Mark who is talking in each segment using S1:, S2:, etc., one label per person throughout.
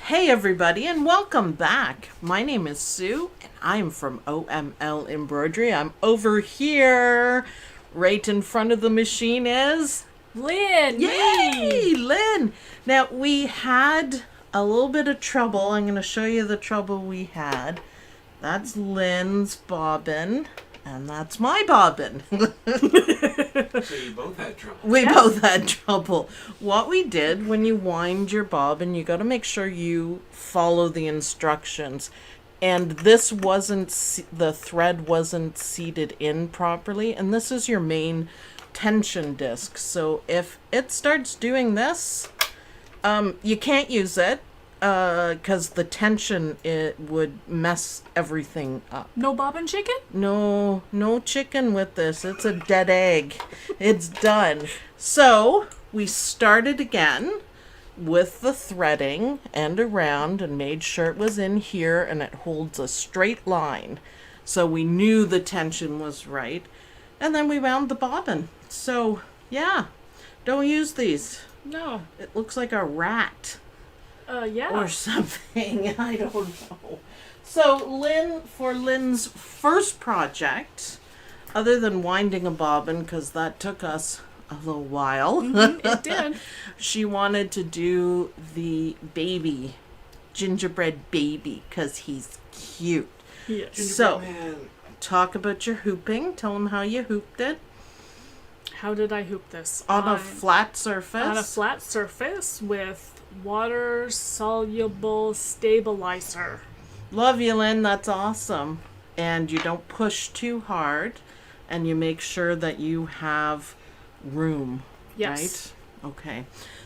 S1: Hey everybody and welcome back. My name is Sue and I'm from OML Embroidery. I'm over here. Right in front of the machine is
S2: Lynne.
S1: Yay! Lynn. Now we had a little bit of trouble. I'm going to show you the trouble we had. That's Lynn's bobbin and that's my bobbin.
S3: So you both had trouble.
S1: We both had trouble. What we did when you wind your bobbin, you got to make sure you follow the instructions. And this wasn't, the thread wasn't seated in properly. And this is your main tension disc. So if it starts doing this, you can't use it because the tension, it would mess everything up.
S2: No bobbin chicken?
S1: No chicken with this. It's a dead egg. It's done. So we started again with the threading and around and made sure it was in here and it holds a straight line. So we knew the tension was right. And then we wound the bobbin. So yeah, don't use these.
S2: No.
S1: It looks like a rat.
S2: Yeah.
S1: Or something. I don't know. So Lynn, for Lynn's first project, other than winding a bobbin, because that took us a little while,
S2: It did.
S1: she wanted to do the baby, gingerbread baby, because he's cute.
S2: Yes.
S1: So,
S3: Man,
S1: talk about your hooping. Tell them how you hooped it.
S2: How did I hoop this?
S1: On a flat surface.
S2: On a flat surface with water-soluble stabilizer.
S1: Love you, Lynn. That's awesome. And you don't push too hard, and you make sure that you have room.
S2: Yes.
S1: Right? Okay.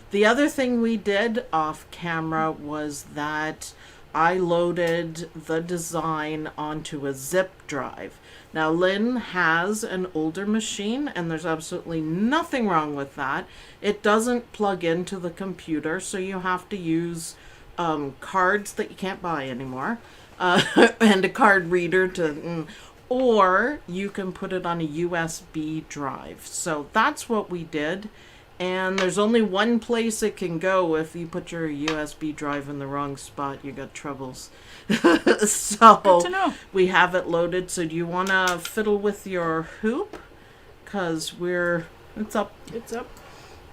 S1: The other thing we did off camera was that I loaded the design onto a zip drive. Now, Lynn has an older machine, and there's absolutely nothing wrong with that. It doesn't plug into the computer, so you have to use cards that you can't buy anymore, and a card reader to, or you can put it on a USB drive. So that's what we did. And there's only one place it can go. If you put your USB drive in the wrong spot, you got troubles. So
S2: Good to know.
S1: we have it loaded. So do you want to fiddle with your hoop? Because it's up.
S2: It's up.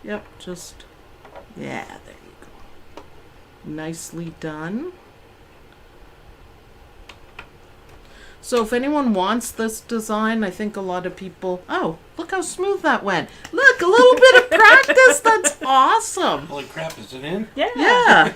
S1: Yep, yeah, there you go. Nicely done. So if anyone wants this design, I think a lot of people... Oh, look how smooth that went. Look, a little bit of practice. That's awesome.
S3: holy crap, is it in?
S2: Yeah.
S1: Yeah.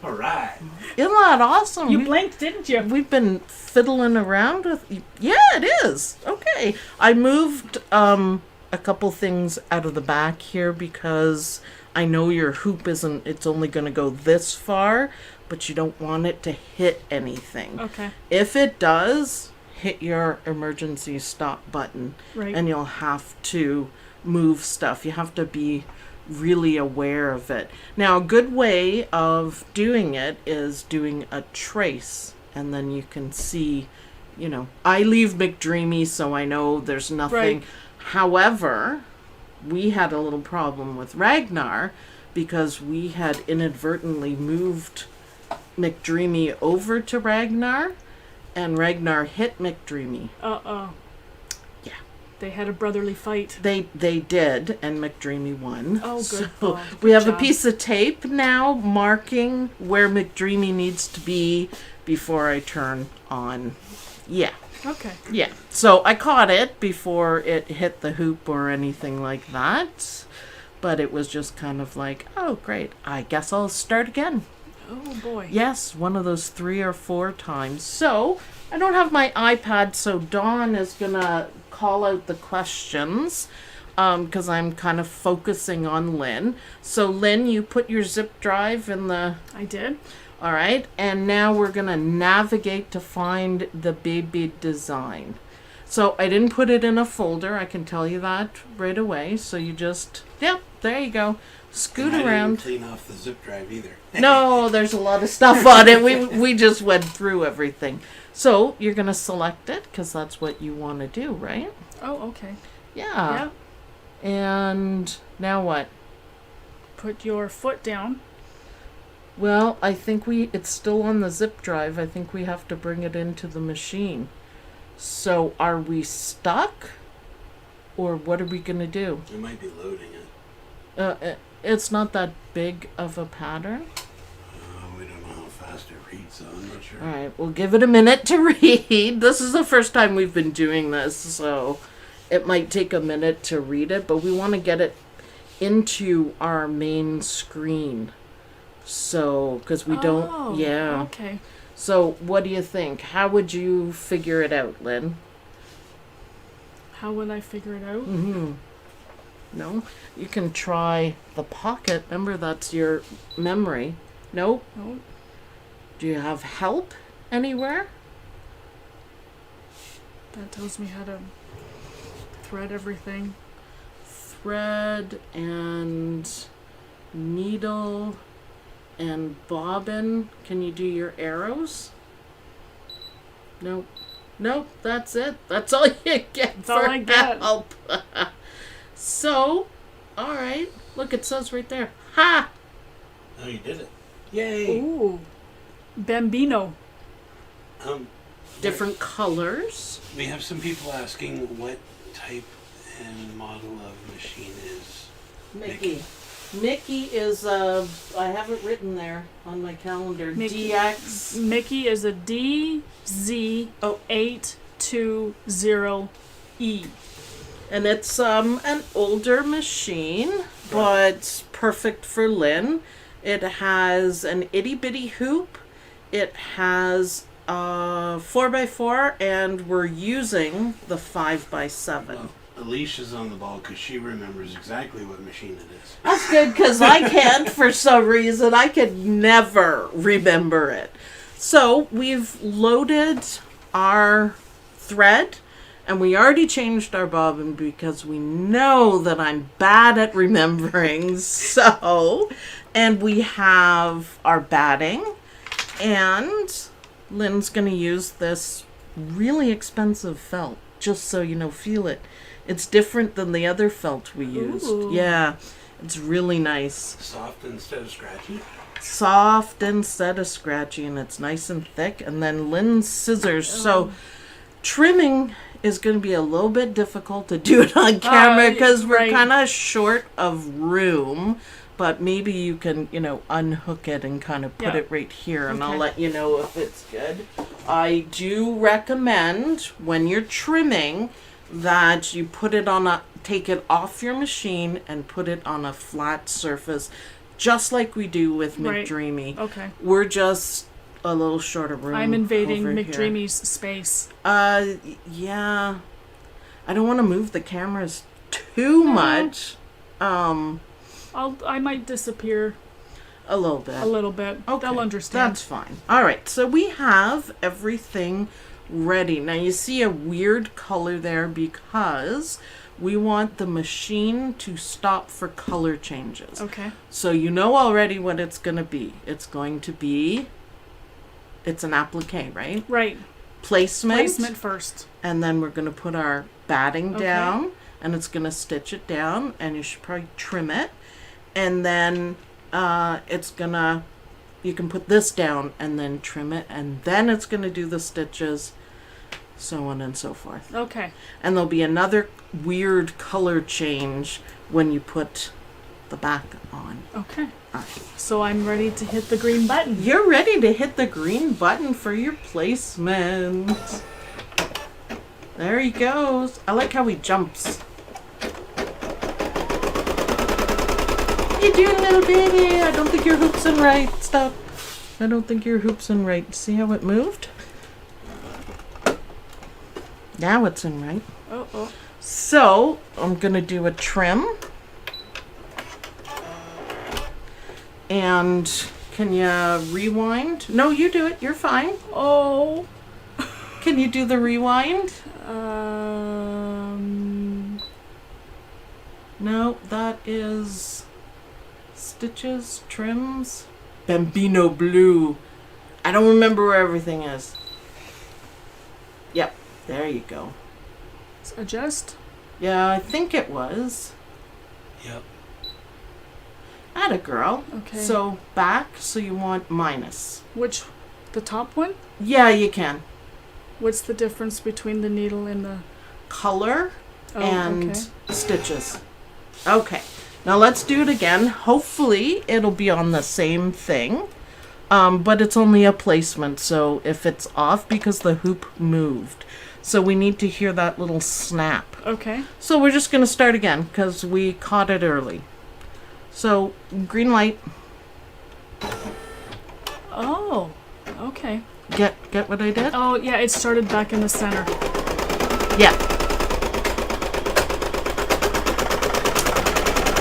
S3: All right.
S1: Isn't that awesome?
S2: You blinked, didn't you?
S1: We've been fiddling around with... Yeah, it is. Okay. I moved a couple things out of the back here because I know your hoop isn't... It's only going to go this far, but you don't want it to hit anything.
S2: Okay.
S1: If it does, hit your emergency stop button.
S2: Right.
S1: And you'll have to move stuff. You have to be really aware of it. Now, a good way of doing it is doing a trace. And then you can see, I leave McDreamy, so I know there's nothing.
S2: Right.
S1: However, we had a little problem with Ragnar because we had inadvertently moved McDreamy over to Ragnar, and Ragnar hit McDreamy.
S2: Uh-oh.
S1: Yeah.
S2: They had a brotherly fight.
S1: They did, and McDreamy won.
S2: Oh, good.
S1: So
S2: Oh,
S1: we
S2: good
S1: have a
S2: job.
S1: piece of tape now marking where McDreamy needs to be before I turn on. Yeah.
S2: Okay.
S1: Yeah. So I caught it before it hit the hoop or anything like that. But it was just kind of like, oh, great. I guess I'll start again.
S2: Oh, boy.
S1: Yes, one of those 3 or 4 times. So, I don't have my iPad, so Dawn is going to call out the questions because I'm kind of focusing on Lynn. So, Lynn, you put your zip drive in the...
S2: I did.
S1: All right, and now we're going to navigate to find the baby design. So, I didn't put it in a folder, I can tell you that right away. So, you just... Yep, there you go. Scoot
S3: And I
S1: around.
S3: didn't clean off the zip drive either.
S1: No, there's a lot of stuff on it. We just went through everything. So you're going to select it because that's what you want to do, right?
S2: Oh, okay.
S1: Yeah. And now what?
S2: Put your foot down.
S1: Well, I think it's still on the zip drive. I think we have to bring it into the machine. So are we stuck? Or what are we going to do?
S3: It might be loading it.
S1: It's not that big of a pattern.
S3: We don't know how fast it reads, so I'm not sure.
S1: All right, we'll give it a minute to read. This is the first time we've been doing this, so it might take a minute to read it, but we want to get it into our main screen. So, because we don't, yeah.
S2: Okay.
S1: So, what do you think? How would you figure it out, Lynn?
S2: How would I figure it out?
S1: Mm-hmm. No? You can try the pocket. Remember, that's your memory. Nope.
S2: No.
S1: Do you have help anywhere?
S2: That tells me how to thread everything.
S1: Thread and needle and bobbin. Can you do your arrows? Nope. Nope, that's it. That's all you get
S2: That's
S1: for
S2: all I get.
S1: help. So, all right. Look, it says right there. Ha!
S3: Oh, you did it. Yay!
S2: Ooh. Bambino.
S1: Different colors.
S3: We have some people asking what type and model of machine is
S1: Mickey is, I have it written there on my calendar.
S2: Mickey.
S1: DX.
S2: Mickey is a DZ820E.
S1: And it's an older machine, but perfect for Lynn. It has an itty bitty hoop. It has 4x4, and we're using the 5x7.
S3: Well, Alicia's on the ball because she remembers exactly what machine it is.
S1: That's good, because I can't for some reason. I could never remember it. So we've loaded our thread, and we already changed our bobbin because we know that I'm bad at remembering. So, and we have our batting, and Lynn's going to use this really expensive felt, just so you know, feel it. It's different than the other felt we used.
S2: Ooh.
S1: Yeah, it's really nice.
S3: Soft instead of scratchy.
S1: Soft instead of scratchy, and it's nice and thick. And then Lynn's scissors. So trimming is going to be a little bit difficult to do it on camera because we're
S2: right.
S1: kind of short of room. But maybe you can, unhook it and kind of put it right here, and I'll
S2: Okay.
S1: let you know if it's good. I do recommend when you're trimming that you put it on take it off your machine and put it on a flat surface, just like we do with
S2: Right.
S1: McDreamy.
S2: Okay.
S1: We're just a little short of room.
S2: I'm invading
S1: over
S2: McDreamy's space.
S1: here. Yeah. I don't want to move the cameras too much.
S2: I might disappear
S1: A little bit.
S2: a little bit.
S1: Okay,
S2: They'll understand.
S1: That's fine. All right, so we have everything ready. Now you see a weird color there because we want the machine to stop for color changes.
S2: Okay.
S1: So you know already what it's going to be. It's an applique, right?
S2: Right.
S1: Placement.
S2: First.
S1: And then we're going to put our batting
S2: Okay.
S1: down, and it's going to stitch it down, and you should probably trim it. And then you can put this down and then trim it, and then it's going to do the stitches, so on and so forth.
S2: Okay.
S1: And there'll be another weird color change when you put the back on.
S2: Okay.
S1: All right.
S2: So I'm ready to hit the green button.
S1: You're ready to hit the green button for your placement. There he goes. I like how he jumps. You do, little baby. I don't think your hoop's in right. Stop. I don't think your hoop's in right. See how it moved? Now it's in right.
S2: Oh.
S1: So, I'm going to do a trim. And can you rewind? No, you do it. You're fine.
S2: Oh.
S1: Can you do the rewind? No, that is stitches, trims, Bambino blue. I don't remember where everything is. Yep, there you go.
S2: Adjust.
S1: Yeah, I think it was.
S3: Yep.
S1: Atta girl.
S2: Okay.
S1: So back, so you want minus.
S2: Which, the top one?
S1: Yeah, you can.
S2: What's the difference between the needle and the...
S1: Color
S2: Oh,
S1: and
S2: okay.
S1: stitches. Okay. Now let's do it again. Hopefully it'll be on the same thing. But it's only a placement, so if it's off because the hoop moved. So we need to hear that little snap.
S2: Okay.
S1: So we're just going to start again because we caught it early. So green light.
S2: Oh, okay.
S1: Get what I did?
S2: Oh, yeah, it started back in the center.
S1: Yeah.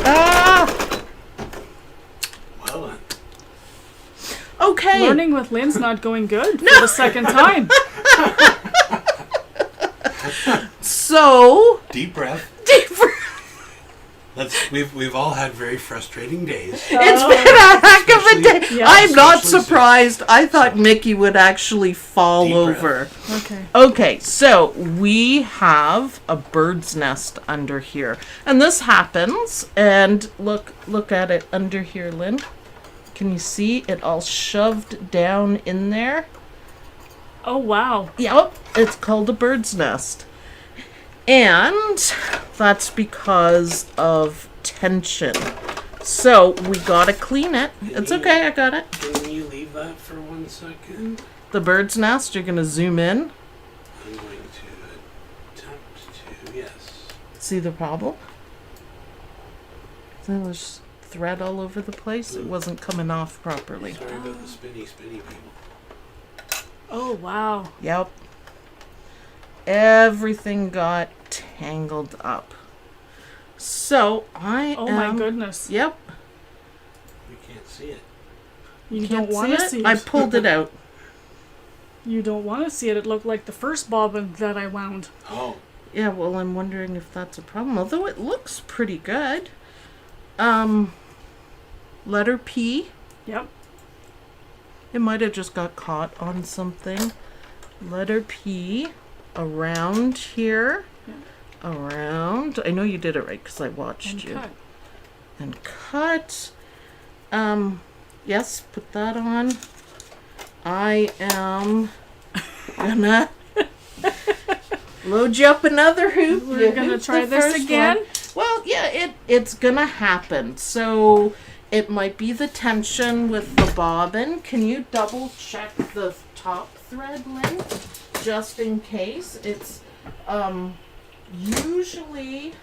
S1: Ah!
S3: Well done.
S1: Okay.
S2: Learning with Lynn's not going good for the second time.
S1: So
S3: Deep breath.
S1: deeper.
S3: We've all had very frustrating days.
S1: It's been a heck of a day.
S3: Especially-
S2: Yeah.
S1: I'm not
S3: Especially
S1: surprised. I thought Mickey would actually fall
S3: Deep breath.
S1: over.
S2: Okay.
S1: Okay, so we have a bird's nest under here. And this happens, and look at it under here, Lynn. Can you see it all shoved down in there?
S2: Oh, wow.
S1: Yep, it's called a bird's nest. And that's because of tension. So we gotta clean it. It's okay, I got it.
S3: Can you leave that for 1 second?
S1: The bird's nest, you're gonna zoom in.
S3: I'm going to attempt to, yes.
S1: See the problem? There's thread all over the place. It wasn't coming off properly.
S3: Sorry about the spinny people.
S2: Oh, wow.
S1: Yep. Everything got tangled up. So I
S2: Oh,
S1: am...
S2: my goodness.
S1: Yep.
S3: We can't see it.
S2: You
S1: Can't
S2: don't want to see it.
S1: I pulled it out.
S2: You don't want to see it. It looked like the first bobbin that I wound.
S3: Oh,
S1: Yeah, well, I'm wondering if that's a problem. Although it looks pretty good. Letter P.
S2: Yep.
S1: It might have just got caught on something. Letter P. Around here.
S2: Yeah.
S1: Around. I know you did it right because I watched
S2: And
S1: you.
S2: cut.
S1: And cut. Yes, put that on. I am gonna load you up another hoop.
S2: We're
S1: You
S2: gonna
S1: hooped
S2: try
S1: the
S2: this
S1: first
S2: again?
S1: one. Well, yeah, it's gonna happen. So it might be the tension with the bobbin. Can you double check the top thread, Lynn? Just in case. It's usually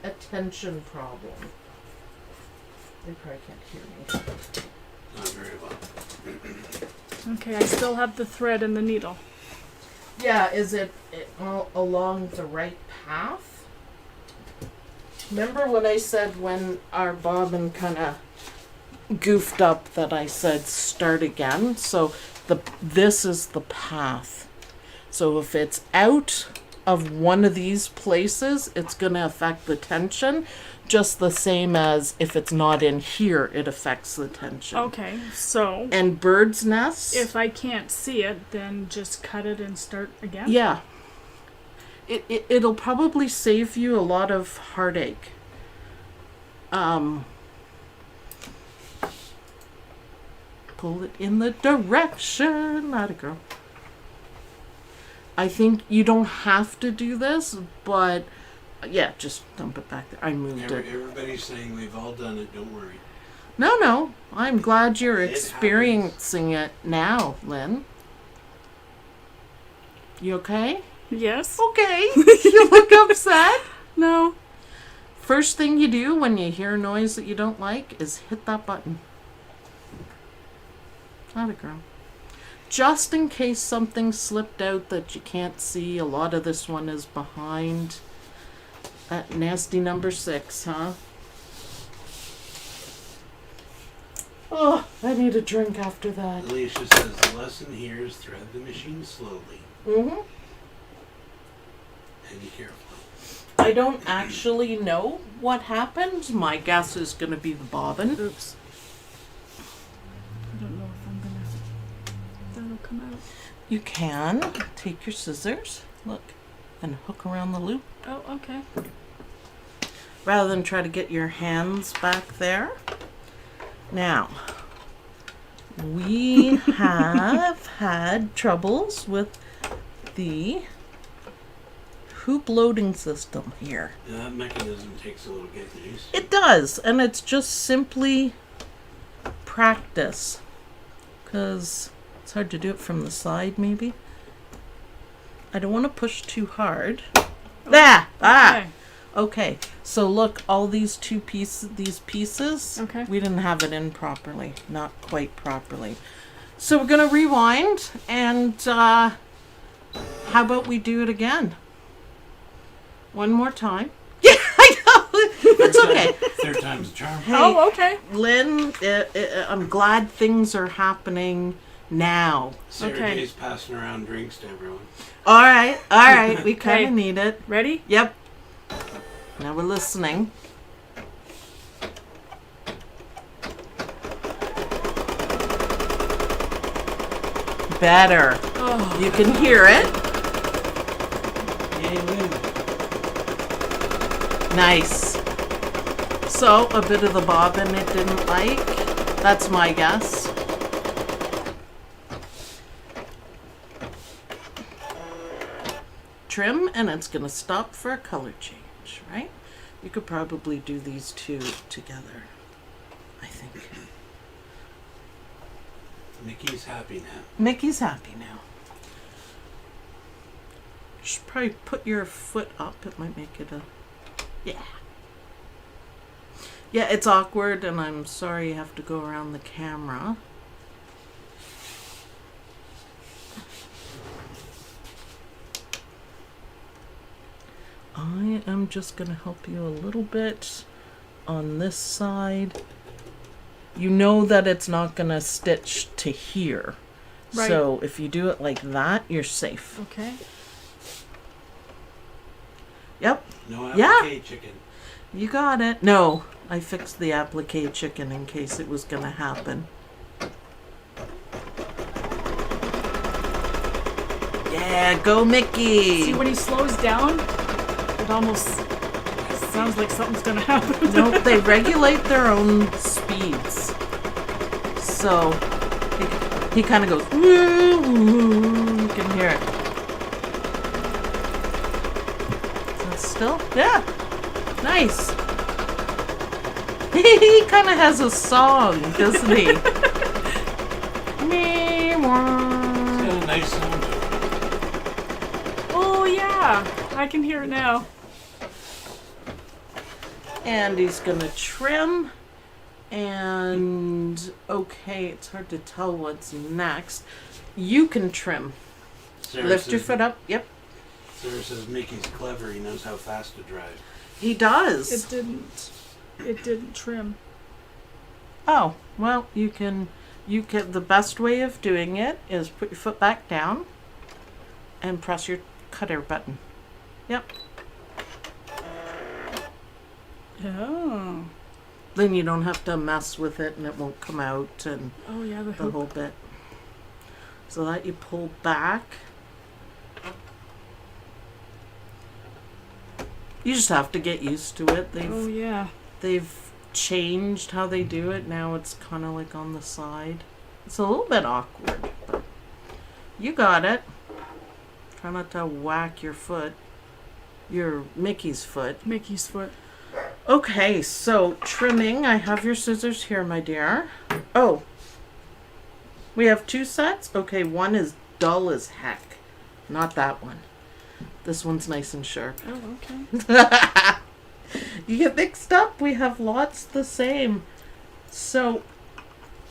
S1: a tension problem. They probably can't hear me.
S3: not very well.
S2: Okay, I still have the thread and the needle.
S1: Yeah, is it all along the right path? Remember when I said when our bobbin kind of goofed up that I said start again? So this is the path. So if it's out of one of these places, it's going to affect the tension, just the same as if it's not in here, it affects the tension.
S2: Okay, so
S1: And bird's nests?
S2: if I can't see it, then just cut it and start again?
S1: Yeah. It'll probably save you a lot of heartache. Pull it in the direction. Not a girl. I think you don't have to do this, but yeah, just dump it back there. I moved it.
S3: Everybody's saying we've all done it, don't worry.
S1: No. I'm glad you're
S3: It
S1: experiencing it now, Lynn. You okay?
S2: Yes?
S1: Okay. You look upset.
S2: No.
S1: First thing you do when you hear a noise that you don't like is hit that button. Not a girl. Just in case something slipped out that you can't see, a lot of this one is behind that nasty number 6, huh? Oh, I need a drink after that.
S3: Alicia says the lesson here is thread the machine slowly
S1: Mm-hmm.
S3: and carefully.
S1: I don't actually know what happened. My guess is going to be the bobbin.
S2: Oops. I don't know if I'm gonna... That'll come out.
S1: You can take your scissors, look, and hook around the loop.
S2: Oh, okay.
S1: rather than try to get your hands back there. Now, we have had troubles with the hoop loading system here.
S3: Yeah, that mechanism takes a little getting used to.
S1: It does, and it's just simply practice, because it's hard to do it from the side, maybe. I don't want to push too hard. There! Ah!
S2: Okay.
S1: Okay, so look, all these these pieces,
S2: Okay.
S1: we didn't have it in properly, not quite properly. So we're gonna rewind, and how about we do it again? One more time. Yeah, I know. It's okay.
S3: Third time's a charm.
S1: Hey,
S2: Oh, okay.
S1: Lynn, I'm glad things are happening now.
S3: Sergey's passing around drinks to everyone.
S1: All right, we kind of
S2: Okay.
S1: need it.
S2: Ready?
S1: Yep. Now we're listening. Better.
S2: Oh.
S1: You can hear it.
S3: Yay, Lynn.
S1: Nice. So, a bit of the bobbin it didn't like. That's my guess. Trim, and it's going to stop for a color change, right? You could probably do these two together, I think.
S3: Mickey's happy now.
S1: Mickey's happy now. You should probably put your foot up. It might make it a... Yeah. Yeah, it's awkward, and I'm sorry you have to go around the camera. I am just going to help you a little bit on this side. You know that it's not going to stitch to here.
S2: Right.
S1: So if you do it like that, you're safe.
S2: Okay.
S1: Yep,
S3: No
S1: Yeah.
S3: applique chicken.
S1: you got it. No, I fixed the applique chicken in case it was going to happen. Yeah, go Mickey!
S2: See, when he slows down, it almost sounds like something's gonna happen.
S1: No, they regulate their own speeds. So he kind of goes, woo, woo, you can hear it. Is that still? Yeah. Nice. He kind of has a song, doesn't he? Me,
S3: It's got a nice sound to it.
S2: Oh yeah, I can hear it now.
S1: And he's gonna trim. And okay, it's hard to tell what's next. You can trim.
S3: Sarah
S1: Lift your
S3: says-
S1: foot up. Yep,
S3: Sarah says Mickey's clever. He knows how fast to drive.
S1: he does.
S2: It didn't trim.
S1: Oh, well, you can, the best way of doing it is put your foot back down and press your cutter button. Yep.
S2: Oh.
S1: Then you don't have to mess with it and it won't come out and
S2: Oh yeah, the
S1: the
S2: hoop.
S1: whole bit. So that you pull back. You just have to get used to it.
S2: Oh yeah.
S1: They've changed how they do it. Now it's kind of like on the side. It's a little bit awkward, but you got it. Try not to whack your foot. Your Mickey's foot.
S2: Mickey's foot.
S1: Okay, so trimming. I have your scissors here, my dear. Oh. We have two sets? Okay, one is dull as heck. Not that one. This one's nice and sharp.
S2: Oh, okay.
S1: You get mixed up. We have lots the same. So,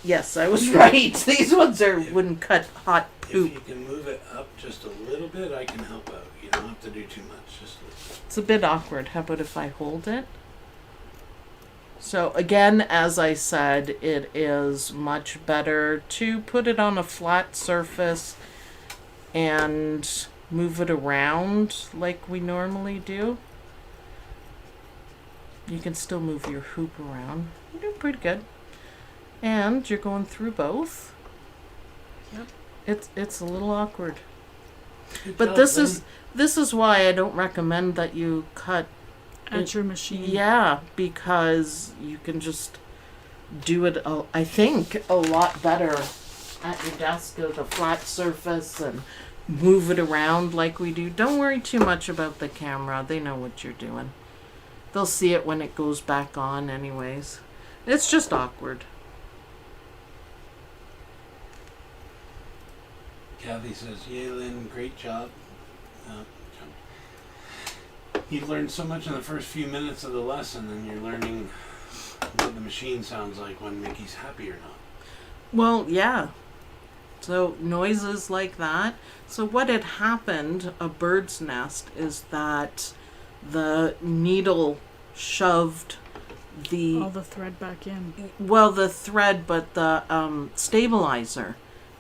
S1: yes, I was right. These ones wouldn't cut hot
S3: If
S1: poop.
S3: you can move it up just a little bit, I can help out. You don't have to do too much. Just a little.
S1: It's a bit awkward. How about if I hold it? So again, as I said, it is much better to put it on a flat surface and move it around like we normally do. You can still move your hoop around. You're doing pretty good. And you're going through both.
S2: Yep.
S1: It's a little awkward.
S3: Good
S1: But
S3: job,
S1: this
S3: Lynn.
S1: is why I don't recommend that you cut
S2: At your machine.
S1: Yeah, because you can just do it, I think, a lot better at your desk with a flat surface and move it around like we do. Don't worry too much about the camera. They know what you're doing. They'll see it when it goes back on anyways. It's just awkward.
S3: Kathy says, "Yay, Lynn, great job." You learned so much in the first few minutes of the lesson, and you're learning what the machine sounds like when Mickey's happy or not.
S1: Well, yeah. So noises like that. So what had happened, a bird's nest, is that the needle shoved
S2: All the thread back in.
S1: well, the thread, but the stabilizer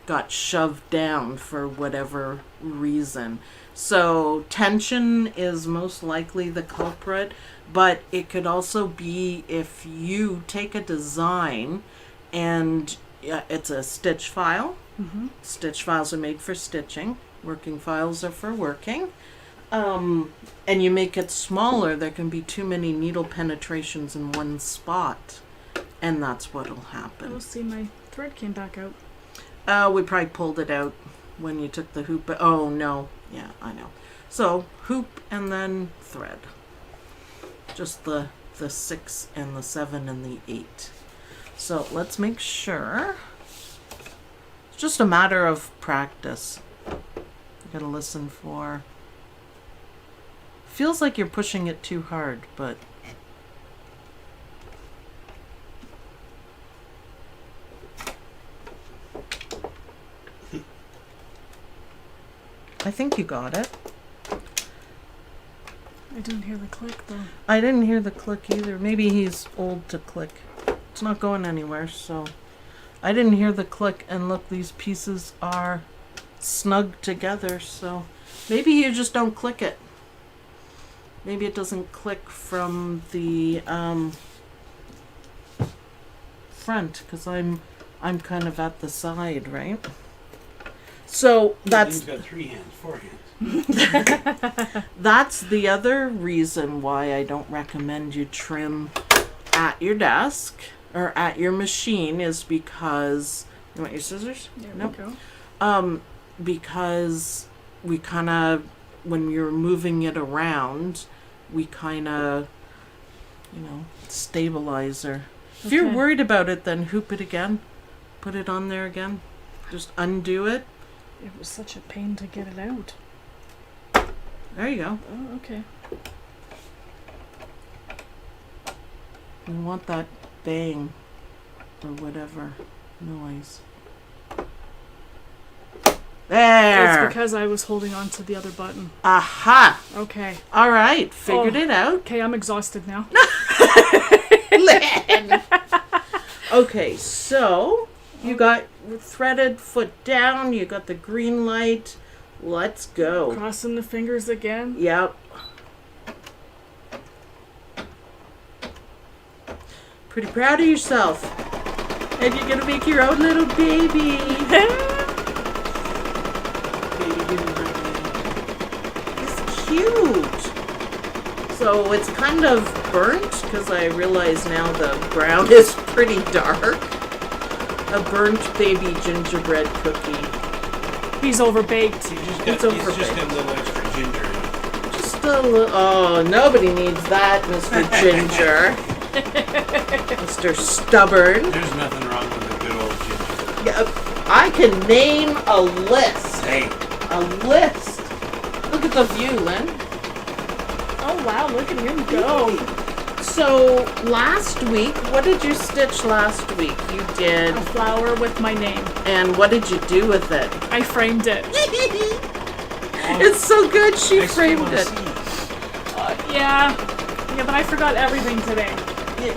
S1: got shoved down for whatever reason. So tension is most likely the culprit, but it could also be if you take a design and it's a stitch file.
S2: Mm-hmm.
S1: Stitch files are made for stitching. Working files are for working. And you make it smaller, there can be too many needle penetrations in one spot. And that's what'll happen.
S2: Oh, see, my thread came back out.
S1: We probably pulled it out when you took the hoop. Oh, no. Yeah, I know. So, hoop and then thread. Just the 6 and the 7 and the 8. So, let's make sure. It's just a matter of practice. You gotta listen for. Feels like you're pushing it too hard, but. I think you got it.
S2: I didn't hear the click, though.
S1: I didn't hear the click either. Maybe he's old to click. It's not going anywhere, so. I didn't hear the click, and look, these pieces are snug together, so. Maybe you just don't click it. Maybe it doesn't click from the front, because I'm kind of at the side, right? So that's.
S3: He's got 3 hands, 4 hands.
S1: That's the other reason why I don't recommend you trim at your desk or at your machine, is because. You want your scissors?
S2: There
S1: Nope.
S2: we go.
S1: Because we kind of, when you're moving it around, we kind of, stabilizer. If you're
S2: Okay.
S1: worried about it, then hoop it again. Put it on there again. Just undo it.
S2: It was such a pain to get it out.
S1: There you go.
S2: Oh, okay.
S1: You want that bang or whatever noise. There.
S2: It's because I was holding on to the other button.
S1: Aha.
S2: Okay.
S1: All right. Figured it out.
S2: Okay, I'm exhausted now.
S1: Lynne. Okay, so you got threaded foot down. You got the green light. Let's go.
S2: Crossing the fingers again.
S1: Yep. Pretty proud of yourself. And you're gonna make your own little baby. It's cute. So it's kind of burnt, because I realize now the brown is pretty dark. A burnt baby gingerbread cookie.
S2: He's overbaked.
S3: He's just got a little extra ginger in it.
S1: Just a little. Oh, nobody needs that, Mr. Ginger. Mr. Stubborn.
S3: There's nothing wrong with a good old ginger.
S1: Yeah, I can name a list.
S3: Hey,
S1: A list. Look at the view, Lynn.
S2: Oh wow, look at him go.
S1: So last week, what did you stitch last week? You did.
S2: A flower with my name.
S1: And what did you do with it?
S2: I framed it.
S1: It's so good, she framed it.
S2: Yeah. Yeah, but I forgot everything today.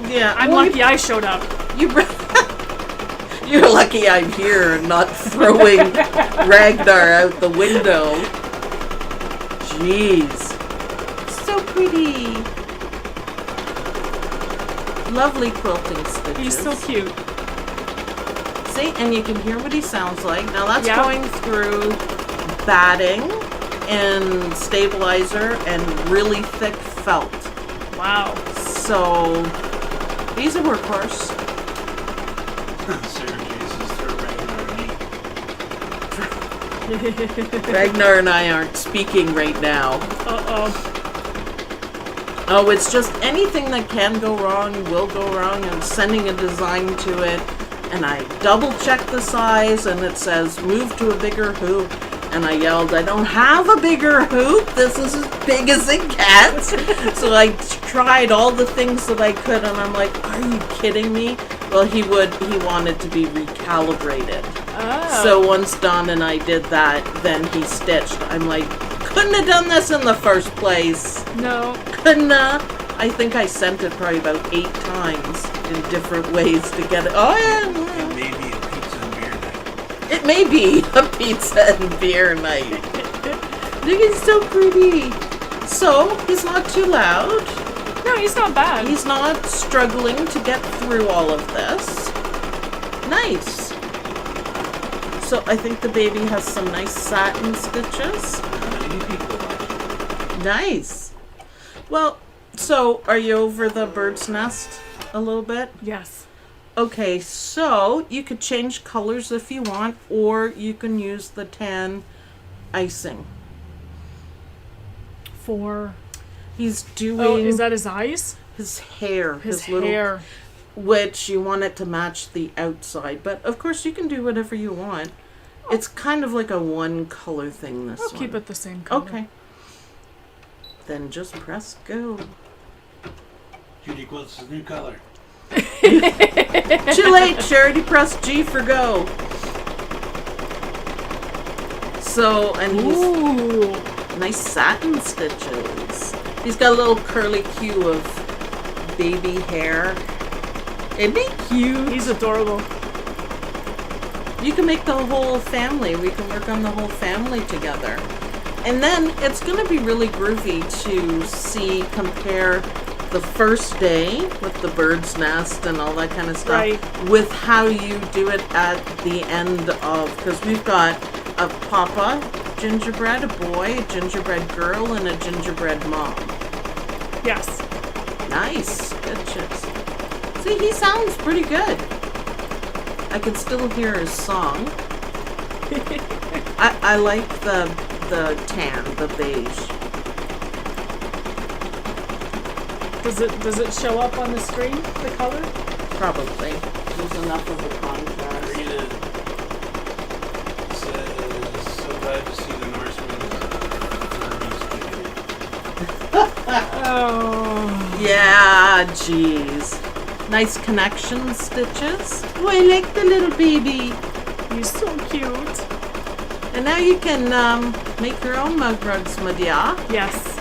S1: Yeah,
S2: I'm
S1: well,
S2: lucky I showed up.
S1: You're lucky I'm here and not throwing Ragnar out the window. Jeez. So pretty. Lovely quilting stitches.
S2: He's so cute.
S1: See, and you can hear what he sounds like. Now that's
S2: Yeah.
S1: going through batting and stabilizer and really thick felt.
S2: Wow.
S1: So he's a workhorse.
S3: Sarah J says throw Ragnar a knee.
S1: Ragnar and I aren't speaking right now.
S2: Uh-oh.
S1: Oh, it's just anything that can go wrong will go wrong. I'm sending a design to it, and I double check the size, and it says move to a bigger hoop. And I yelled, I don't have a bigger hoop. This is as big as it gets. So I tried all the things that I could, and I'm like, are you kidding me? Well, he wanted to be recalibrated.
S2: Oh.
S1: So once Don and I did that, then he stitched. I'm like, couldn't have done this in the first place.
S2: No.
S1: Couldn't have. I think I sent it probably about 8 times in different ways to get it. Oh, yeah.
S3: It may be a pizza and beer night.
S1: It may be a pizza and beer night. Look, he's so pretty. So, he's not too loud.
S2: No, he's not bad.
S1: He's not struggling to get through all of this. Nice. So, I think the baby has some nice satin stitches. Nice. Well, so, are you over the bird's nest a little bit?
S2: Yes.
S1: Okay, so you could change colors if you want, or you can use the tan icing.
S2: For...
S1: He's doing...
S2: Oh, is that his eyes?
S1: His hair.
S2: His
S1: little,
S2: hair.
S1: which you want it to match the outside. But, of course, you can do whatever you want. It's kind of like a one-color thing, this
S2: I'll
S1: one.
S2: keep it the same color.
S1: Okay. Then just press go.
S3: Judy quotes his new color.
S1: Too late, Charity pressed G for go. So, and he's
S2: Ooh.
S1: nice satin stitches. He's got a little curly cue of baby hair. Isn't he cute?
S2: He's adorable.
S1: You can make the whole family. We can work on the whole family together. And then it's going to be really groovy to compare the first day with the bird's nest and all that kind of stuff,
S2: Right.
S1: with how you do it at the end of, because we've got a papa gingerbread, a boy, a gingerbread girl, and a gingerbread mom.
S2: Yes.
S1: Nice stitches. See, he sounds pretty good. I can still hear his song. I like the tan, the beige.
S2: Does it show up on the screen, the color?
S1: Probably. There's enough of a contrast.
S3: Rita says, so glad to see the Norseman.
S2: Oh.
S1: Yeah, jeez. Nice connection stitches. Oh, I like the little baby.
S2: He's so cute.
S1: And now you can make your own mug rugs, my dear.
S2: Yes.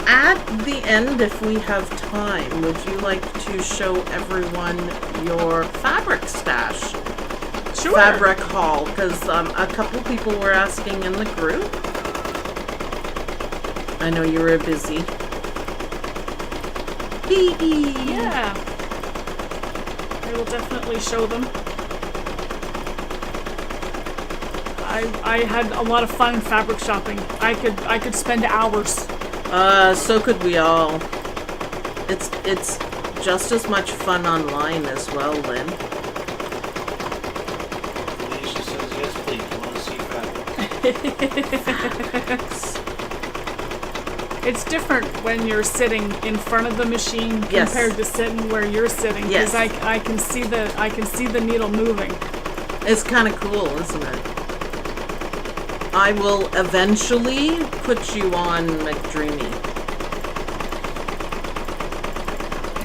S1: At the end, if we have time, would you like to show everyone your fabric stash?
S2: Sure.
S1: Fabric haul, because a couple people were asking in the group. I know you were busy.
S2: Yeah. I will definitely show them. I had a lot of fun fabric shopping. I could spend hours.
S1: So could we all. It's just as much fun online as well, Lynn.
S3: Alicia says, yes, please, I want to see fabric.
S2: It's different when you're sitting in front of the machine
S1: Yes.
S2: compared to sitting where you're sitting.
S1: Yes.
S2: Because I can see the needle moving.
S1: It's kind of cool, isn't it? I will eventually put you on McDreamy.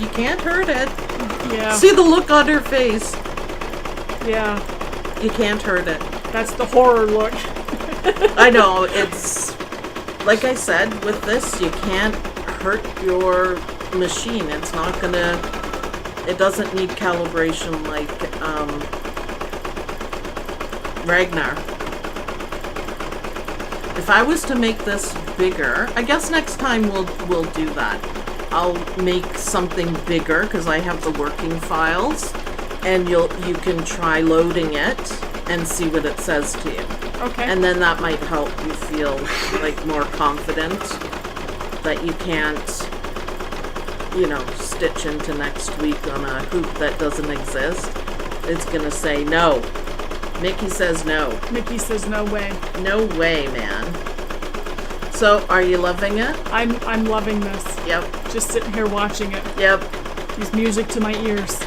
S1: You can't hurt it.
S2: Yeah.
S1: See the look on her face.
S2: Yeah.
S1: You can't hurt it.
S2: That's the horror look.
S1: I know, it's... Like I said, with this, you can't hurt your machine. It's not gonna... It doesn't need calibration like Ragnar. If I was to make this bigger, I guess next time we'll do that. I'll make something bigger because I have the working files, and you can try loading it and see what it says to you.
S2: Okay.
S1: And then that might help you feel like more confident that you can't stitch into next week on a hoop that doesn't exist, it's gonna say no. Mickey says no.
S2: Mickey says no way.
S1: No way, man. So, are you loving it?
S2: I'm loving this.
S1: Yep.
S2: Just sitting here watching it.
S1: Yep.
S2: It's music to my ears.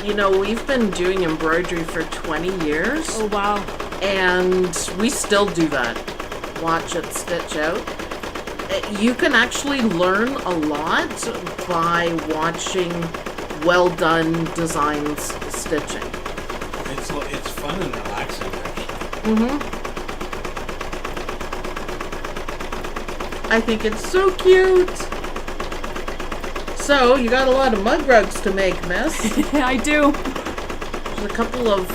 S1: We've been doing embroidery for 20 years.
S2: Oh, wow.
S1: And we still do that. Watch it stitch out. You can actually learn a lot by watching well done designs stitching.
S3: It's fun and relaxing, actually.
S1: I think it's so cute. So, you got a lot of mug rugs to make, miss.
S2: I do.
S1: There's a couple of,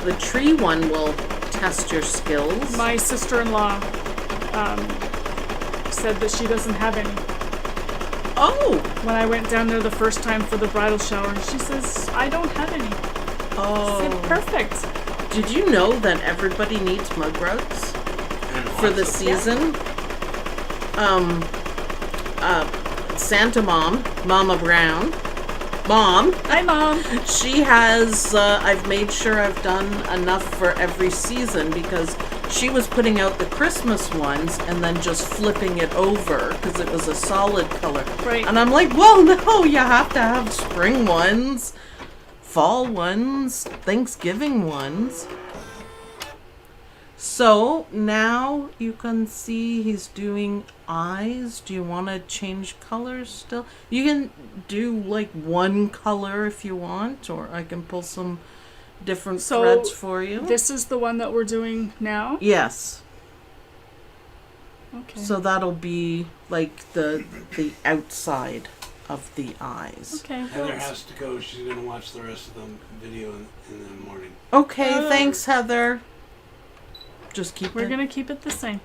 S1: the tree one will test your skills.
S2: My sister-in-law said that she doesn't have any.
S1: Oh!
S2: When I went down there the first time for the bridal shower, she says, I don't have any.
S1: Oh.
S2: I said, perfect.
S1: Did you know that everybody needs mug rugs for the season? Santa Mom, Mama Brown, Mom.
S2: Hi, Mom.
S1: She has, I've made sure I've done enough for every season because she was putting out the Christmas ones and then just flipping it over because it was a solid color.
S2: Right.
S1: And I'm like, well, no, you have to have spring ones, fall ones, Thanksgiving ones. So now you can see he's doing eyes. Do you want to change colors still? You can do like one color if you want, or I can pull some different threads for you.
S2: This is the one that we're doing now?
S1: Yes.
S2: Okay.
S1: So that'll be like the outside of the eyes.
S2: Okay.
S3: Heather has to go. She's going to watch the rest of the video in the morning.
S1: Okay, thanks, Heather. Just keep
S2: We're going to keep it the same.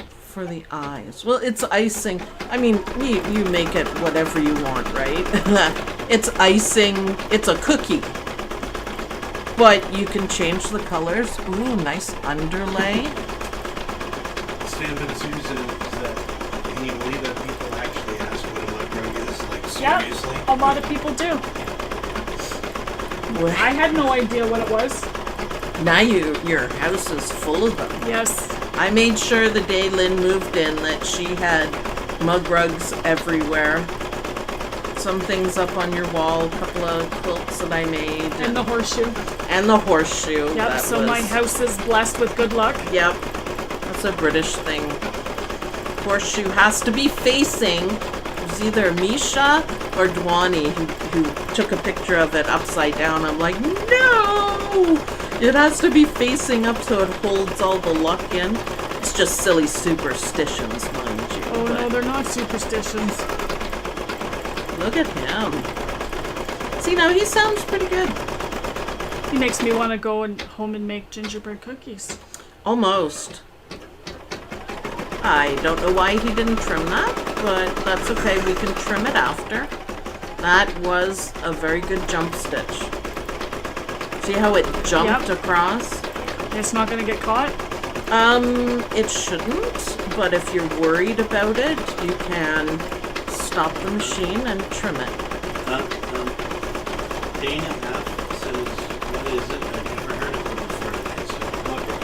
S1: For the eyes. Well, it's icing. I mean, you make it whatever you want, right? It's icing. It's a cookie. But you can change the colors. Ooh, nice underlay.
S3: Stan Ben Susan is that, can you believe that people actually ask what a mug rug is? Like, seriously?
S2: Yeah, a lot of people do. I had no idea what it was.
S1: Now your house is full of them.
S2: Yes.
S1: I made sure the day Lynne moved in that she had mug rugs everywhere. Some things up on your wall, a couple of quilts that I made.
S2: And the horseshoe.
S1: And the horseshoe.
S2: Yep, so my house is blessed with good luck.
S1: Yep. That's a British thing. Horseshoe has to be facing. It was either Misha or Dwani who took a picture of it upside down. I'm like, no! It has to be facing up so it holds all the luck in. It's just silly superstitions, mind you.
S2: Oh, no, they're not superstitions.
S1: Look at him. See, now he sounds pretty good.
S2: He makes me want to go home and make gingerbread cookies.
S1: Almost. I don't know why he didn't trim that, but that's okay. We can trim it after. That was a very good jump stitch. See how it jumped across?
S2: It's not going to get caught?
S1: It shouldn't, but if you're worried about it, you can stop the machine and trim it.
S3: Dana F says, what is it? I've never heard of it before today.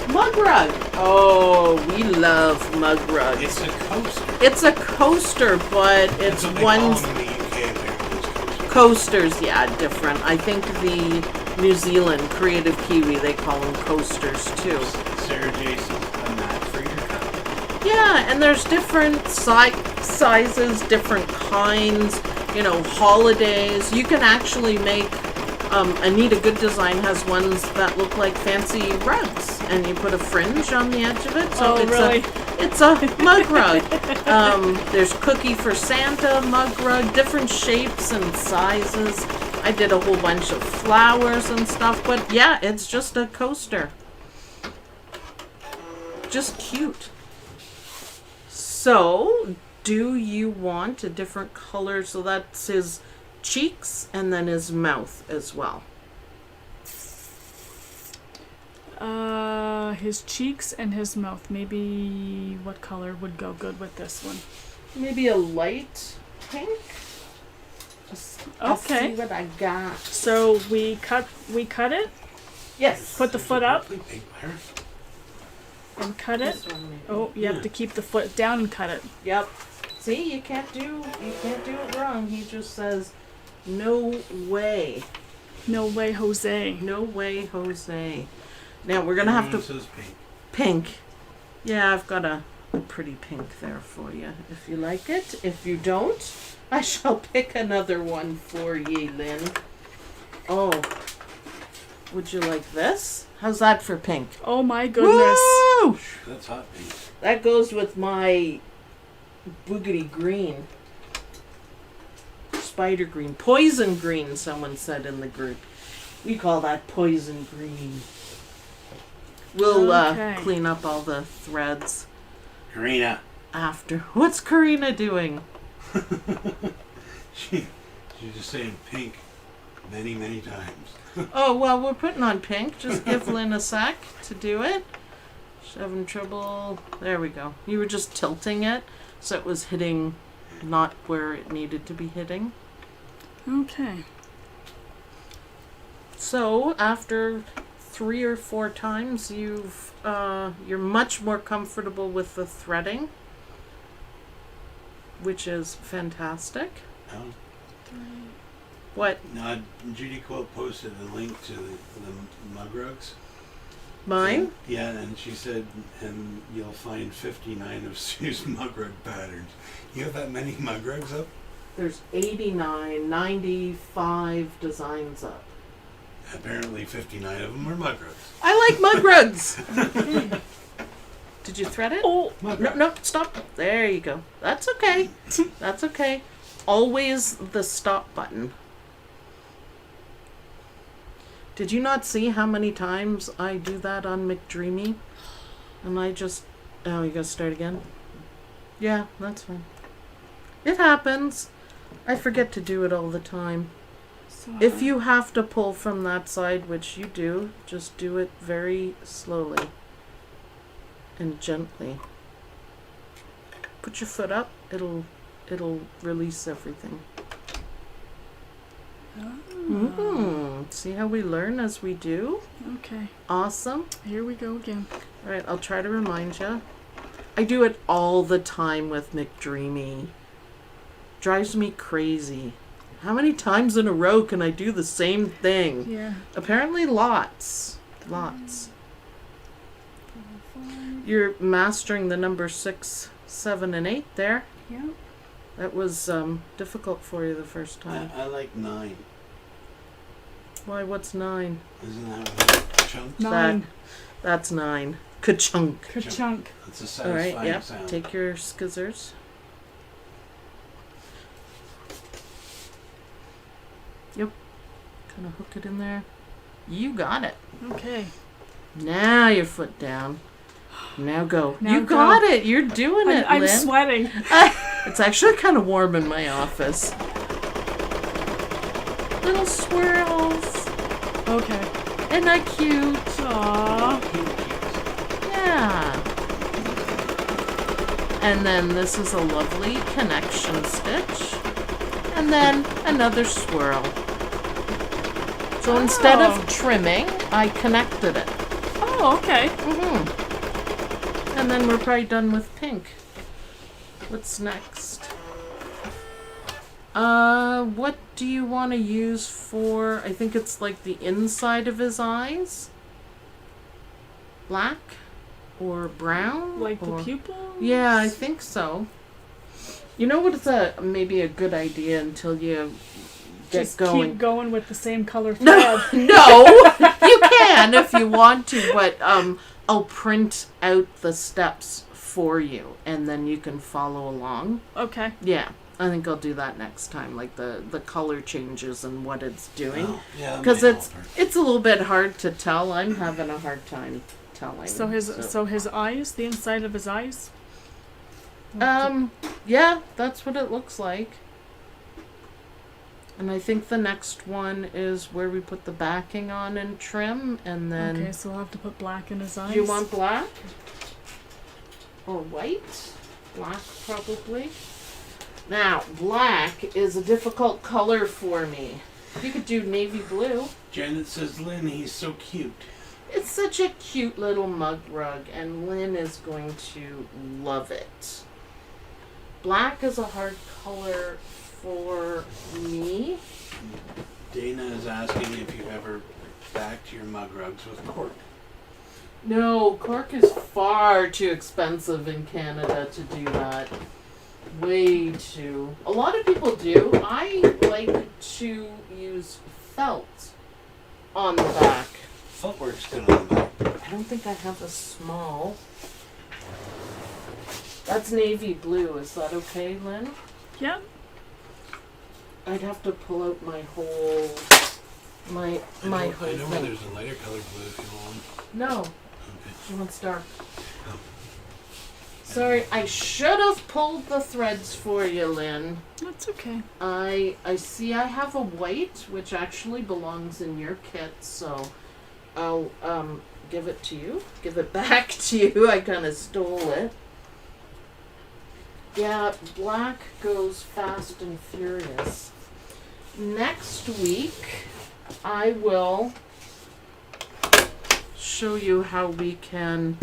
S3: So,
S1: Mug rug. Oh, we love mug rugs.
S3: it's a coaster.
S1: It's a coaster, but it's
S3: That's what they
S1: one's
S3: call them in the UK, apparently, is coasters.
S1: coasters. Yeah, different. I think the New Zealand Creative Kiwi, they call them coasters too.
S3: Sarah Jason's a mat for your cup.
S1: Yeah, and there's different sizes, different kinds, holidays. You can actually make, Anita Good Design has ones that look like fancy rugs, and you put a fringe on the edge of it. So it's a mug rug. There's Cookie for Santa mug rug, different shapes and sizes. I did a whole bunch of flowers and stuff, but yeah, it's just a coaster. Just cute. So, do you want a different color? So that's his cheeks and then his mouth as well.
S2: His cheeks and his mouth. Maybe what color would go good with this one?
S1: Maybe a light pink. Let's
S2: Okay.
S1: see what I got.
S2: So we cut it
S1: Yes.
S2: Put the foot up.
S3: Big wire.
S2: and cut it.
S1: This one maybe.
S2: Oh, you have to keep the foot down and cut it.
S1: Yep. See, you can't do it wrong. He just says, no way.
S2: No way, Jose.
S1: No way, Jose. Now we're gonna have to
S3: Says pink.
S1: pink. Yeah, I've got a pretty pink there for you. If you like it. If you don't, I shall pick another one for ye, Lynn. Oh. Would you like this? How's that for pink?
S2: Oh my goodness.
S1: Woo!
S3: That's hot pink.
S1: That goes with my boogity green. Spider green. Poison green, someone said in the group. We call that poison green. We'll
S2: Okay.
S1: clean up all the threads
S3: Karina.
S1: after. What's Karina doing?
S3: She's just saying pink many, many times.
S1: Oh, well, we're putting on pink. Just give Lynn a sec to do it. She's having trouble. There we go. You were just tilting it, so it was hitting not where it needed to be hitting.
S2: Okay.
S1: So, after 3 or 4 times, you're much more comfortable with the threading, which is fantastic.
S3: No,
S1: What?
S3: no, Judy Quilt posted a link to the mug rugs.
S1: Mine?
S3: Yeah, and she said, and you'll find 59 of Sue's mug rug patterns. You have that many mug rugs up?
S1: There's 89, 95 designs up.
S3: Apparently 59 of them are mug rugs.
S1: I like mug rugs! Did you thread it?
S2: Oh,
S3: Mug
S1: No,
S3: rug.
S1: no, stop. There you go. That's okay. That's okay. Always the stop button. Did you not see how many times I do that on McDreamy? And I just... Oh, you gotta start again? Yeah, that's fine. It happens. I forget to do it all the time.
S2: so
S1: If you have to pull from that side, which you do, just do it very slowly and gently. Put your foot up. It'll release everything. See how we learn as we do?
S2: Okay.
S1: Awesome.
S2: Here we go again.
S1: All right, I'll try to remind you. I do it all the time with McDreamy. Drives me crazy. How many times in a row can I do the same thing?
S2: Yeah.
S1: Apparently lots. Lots. You're mastering the number 6, 7, and 8 there.
S2: Yeah.
S1: That was difficult for you the first time.
S3: I like 9.
S1: Why, what's 9?
S3: Isn't that what chunks?
S2: 9.
S1: That's 9. Ka-chunk.
S2: Ka-chunk.
S3: That's a
S1: All right,
S3: satisfying
S1: yep.
S3: sound.
S1: Take your scissors. Yep. Kind of hook it in there. You got it.
S2: Okay.
S1: Now your foot down. Now go.
S2: Now
S1: You
S2: go.
S1: got it. You're doing it,
S2: I'm
S1: Lynn.
S2: sweating.
S1: It's actually kind of warm in my office. Little swirls.
S2: Okay.
S1: Isn't that cute?
S2: Aww.
S1: Yeah. And then this is a lovely connection stitch. And then another swirl. So instead
S2: Oh.
S1: of trimming, I connected it.
S2: Oh, okay.
S1: And then we're probably done with pink. What's next? What do you want to use for, I think it's like the inside of his eyes? Black? Or brown?
S2: Like the
S1: or...
S2: pupils?
S1: Yeah, I think so. You know what is maybe a good idea until you get
S2: Just
S1: going?
S2: keep going with the same color
S1: No,
S2: thread.
S1: no, you can if you want to, but I'll print out the steps for you, and then you can follow along.
S2: Okay.
S1: Yeah, I think I'll do that next time, like the color changes and what it's doing,
S3: Oh, yeah, that
S1: because
S3: might
S1: it's
S3: help her.
S1: it's a little bit hard to tell. I'm having a hard time telling.
S2: So his eyes, the inside of his eyes.
S1: Yeah, that's what it looks like. And I think the next one is where we put the backing on and trim, and then...
S2: Okay, so we'll have to put black in his eyes.
S1: Do you want black? Or white? Black, probably. Now, black is a difficult color for me. You could do navy blue.
S3: Janet says, Lynn, he's so cute.
S1: It's such a cute little mug rug, and Lynn is going to love it. Black is a hard color for me.
S3: Dana is asking if you've ever backed your mug rugs with cork.
S1: No, cork is far too expensive in Canada to do that. Way too. A lot of people do. I like to use felt on the back.
S3: Felt works good on the back.
S1: I don't think I have a small. That's navy blue. Is that okay, Lynn?
S2: Yep.
S1: I'd have to pull out my whole my
S3: I
S1: whole
S3: know where
S1: thing.
S3: there's a lighter colored blue if you want.
S1: No,
S3: Okay.
S1: she wants dark.
S3: Oh.
S1: Sorry, I should have pulled the threads for you, Lynn.
S2: That's okay.
S1: I see I have a white, which actually belongs in your kit, so I'll give it to you. Give it back to you. I kind of stole it. Yeah, black goes fast and furious. Next week, I will show you how we can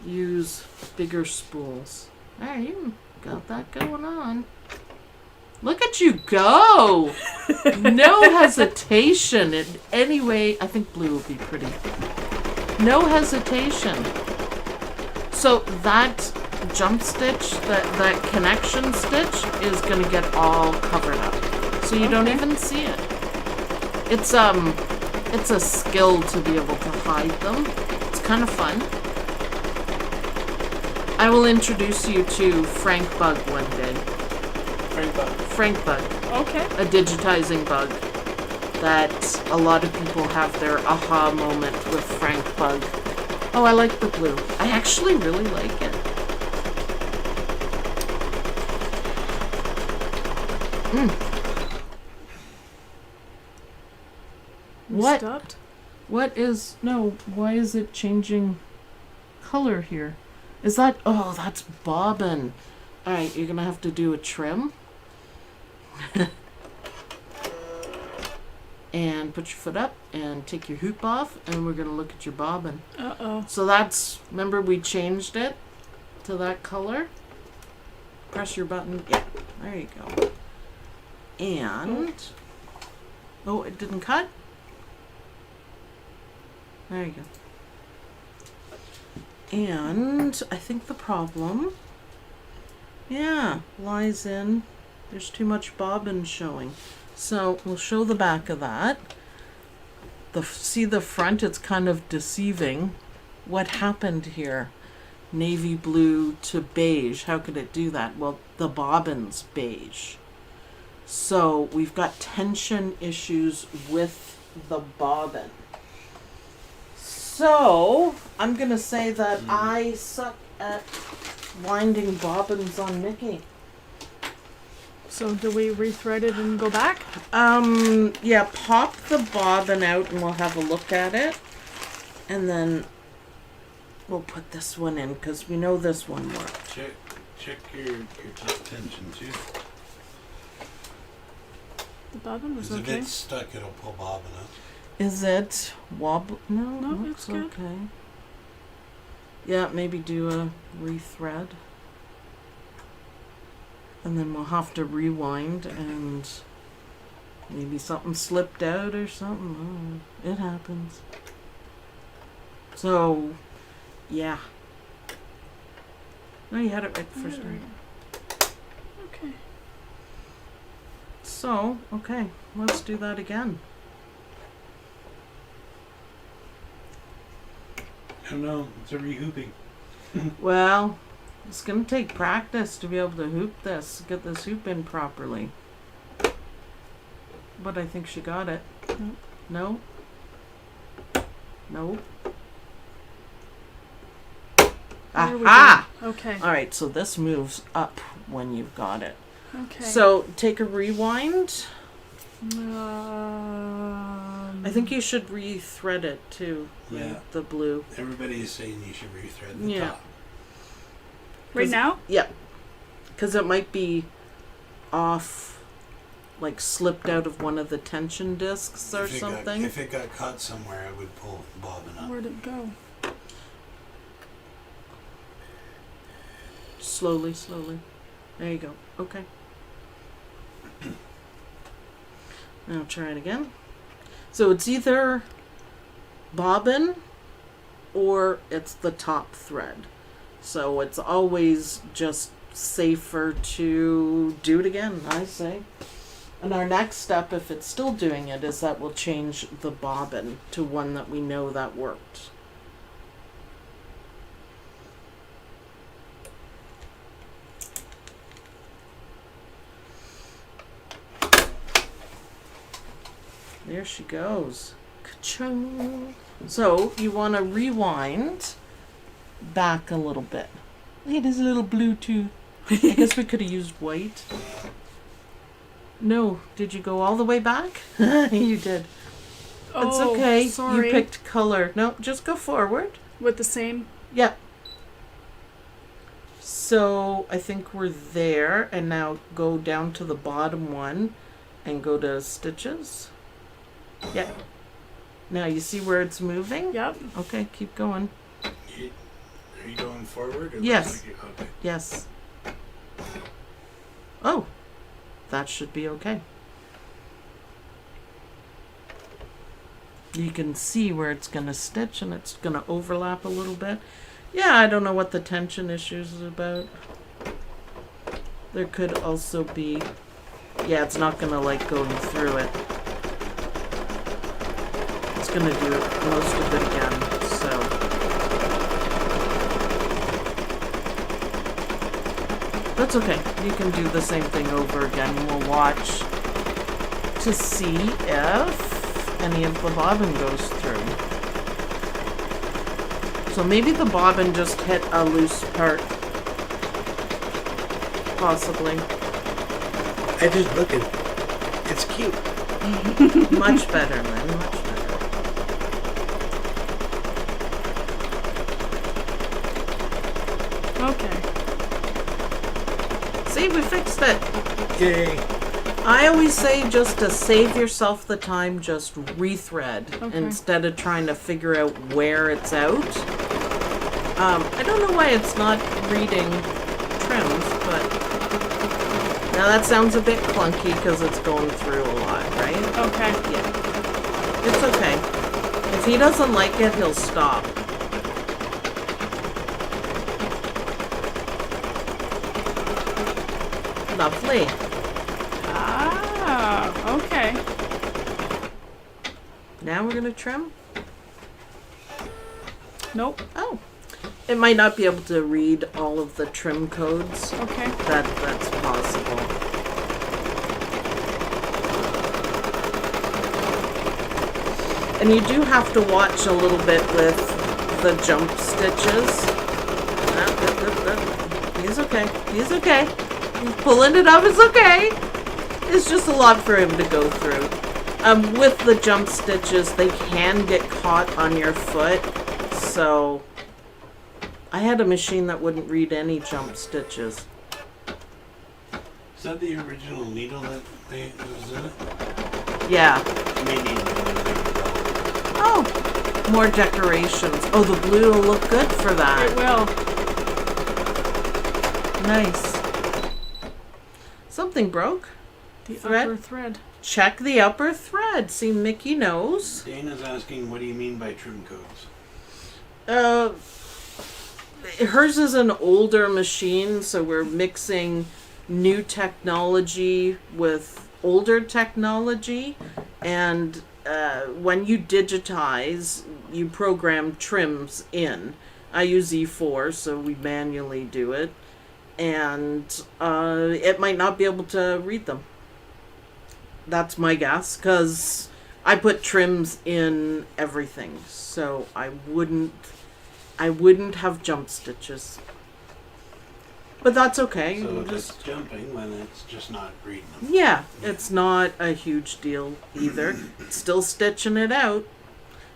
S1: use bigger spools. There, you got that going on. Look at you go! No hesitation in any way. I think blue would be pretty. No hesitation. So that jump stitch, that connection stitch is going to get all covered up. So you don't even see it. It's a skill to be able to hide them. It's kind of fun. I will introduce you to Frank Bug one day. Frank Bug.
S2: Okay.
S1: A digitizing bug that a lot of people have their aha moment with Frank Bug. Oh, I like the blue. I actually really like it.
S2: You
S1: What?
S2: Stopped?
S1: What is... No, why is it changing color here? Is that... Oh, that's bobbin. Alright, you're gonna have to do a trim. And put your foot up and take your hoop off, and we're gonna look at your bobbin.
S2: Uh-oh.
S1: So that's... Remember we changed it to that color? Press your button. Yeah, there you go. And... Oh, it didn't cut? There you go. And I think the problem, yeah, lies in there's too much bobbin showing. So we'll show the back of that. See the front, it's kind of deceiving. What happened here? Navy blue to beige. How could it do that? Well, the bobbin's beige. So we've got tension issues with the bobbin. So I'm gonna say that I suck at winding bobbins on Mickey.
S2: So do we rethread it and go back?
S1: Yeah, pop the bobbin out and we'll have a look at it. And then we'll put this one in because we know this one worked.
S3: Check your top tension too.
S2: The bobbin was
S3: Because if
S2: okay.
S3: it's stuck, it'll pull bobbin up.
S1: Is it wobble? No,
S2: No,
S1: looks
S2: it's good.
S1: okay. Yeah, maybe do a rethread. And then we'll have to rewind and maybe something slipped out or something. Oh, it happens. So, yeah. No, you had it right the first time.
S2: Okay.
S1: So, okay, let's do that again.
S3: I don't know. It's a rehooping.
S1: Well, it's going to take practice to be able to hoop this, get this hoop in properly. But I think she got it.
S2: Nope.
S1: No? No?
S2: There we
S1: Aha!
S2: go. Okay.
S1: Alright, so this moves up when you've got it.
S2: Okay.
S1: So, take a rewind.
S2: I
S1: I think you should rethread it too.
S3: Yeah.
S1: The blue.
S3: Everybody is saying you should rethread the
S1: Yeah.
S3: top.
S2: right now.
S1: Yep. Because it might be off, like slipped out of one of the tension discs or something.
S3: If it got caught somewhere, I would pull the bobbin up.
S2: Where'd it go?
S1: Slowly, slowly. There you go. Okay. Now try it again. So it's either bobbin or it's the top thread. So it's always just safer to do it again, I say. And our next step, if it's still doing it, is that we'll change the bobbin to one that we know that worked. There she goes. Ka-chung. So you want to rewind back a little bit. Look at his little Bluetooth. I guess we could have used white. No, did you go all the way back? You did. It's okay.
S2: Sorry.
S1: You picked color. No, just go forward.
S2: With the same?
S1: Yep. So I think we're there, and now go down to the bottom one and go to stitches. Yeah. Now you see where it's moving?
S2: Yep.
S1: Okay, keep going.
S3: Are you going forward? Or
S1: Yes.
S3: Okay.
S1: Yes. Oh, that should be okay. You can see where it's going to stitch, and it's going to overlap a little bit. Yeah, I don't know what the tension issues is about. There could also be... Yeah, it's not going to like going through it. It's going to do most of it again, so... That's okay. You can do the same thing over again. We'll watch to see if any of the bobbin goes through. So maybe the bobbin just hit a loose part. Possibly.
S3: I just look at it. It's cute.
S1: Much better, Lynn. Much better.
S2: Okay.
S1: See, we fixed it.
S3: Yay.
S1: I always say just to save yourself the time, just rethread
S2: Okay.
S1: instead of trying to figure out where it's out. I don't know why it's not reading trims, but now that sounds a bit clunky because it's going through a lot, right?
S2: Okay.
S1: Yeah. It's okay. If he doesn't like it, he'll stop. Lovely.
S2: Ah, okay.
S1: Now we're going to trim.
S2: Nope.
S1: Oh. It might not be able to read all of the trim codes.
S2: Okay.
S1: That's possible. And you do have to watch a little bit with the jump stitches. He's okay. He's okay. He's pulling it up. It's okay. It's just a lot for him to go through. With the jump stitches, they can get caught on your foot. So I had a machine that wouldn't read any jump stitches.
S3: Is that the original needle that was in it?
S1: Yeah.
S3: Maybe.
S1: Oh, more decorations. Oh, the blue will look good for
S2: It
S1: that.
S2: will.
S1: Nice. Something broke.
S2: The
S1: Thread?
S2: upper thread.
S1: Check the upper thread. See, Mickey knows.
S3: Dana's asking, what do you mean by trim codes?
S1: Hers is an older machine, so we're mixing new technology with older technology. And when you digitize, you program trims in. I use E4, so we manually do it. And it might not be able to read them. That's my guess, because I put trims in everything, so I wouldn't have jump stitches. But that's okay.
S3: So
S1: We'll
S3: if it's jumping, then it's just not reading them.
S1: yeah, it's not a huge deal either. It's still stitching it out.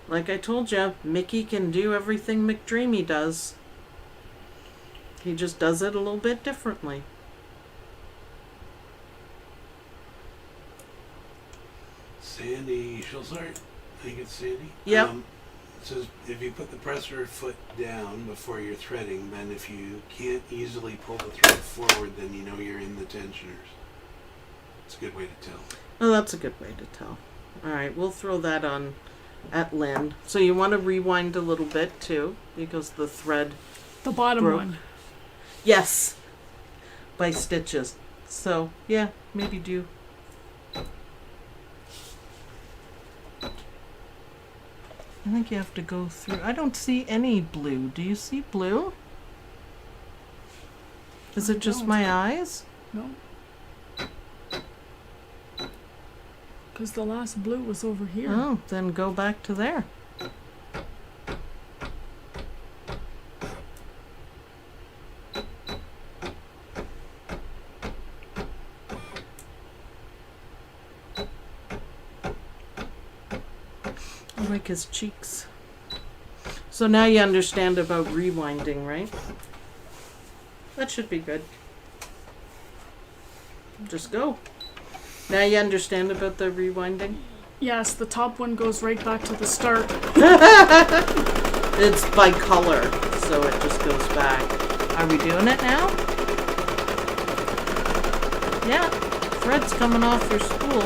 S1: Like I told you, Mickey can do everything McDreamy does. He just does it a little bit differently.
S3: Sandy Schulzart, I think it's Sandy.
S1: Yep.
S3: It says if you put the presser foot down before you're threading, then if you can't easily pull the thread forward, then you know you're in the tensioners. It's a good way to tell.
S1: Oh, that's a good way to tell. All right, we'll throw that on at Lynn. So you want to rewind a little bit too, because the thread
S2: The bottom
S1: broke.
S2: one.
S1: Yes, by stitches. So yeah, maybe do. I think you have to go through. I don't see any blue. Do you see blue? Is
S2: I
S1: it just
S2: don't.
S1: my eyes?
S2: No. Because the last blue was over here.
S1: Oh, then go back to there. I like his cheeks. So now you understand about rewinding, right? That should be good. Just go. Now you understand about the rewinding?
S2: Yes, the top one goes right back to the start.
S1: It's by color, so it just goes back. Are we doing it now? Yeah, thread's coming off your spool.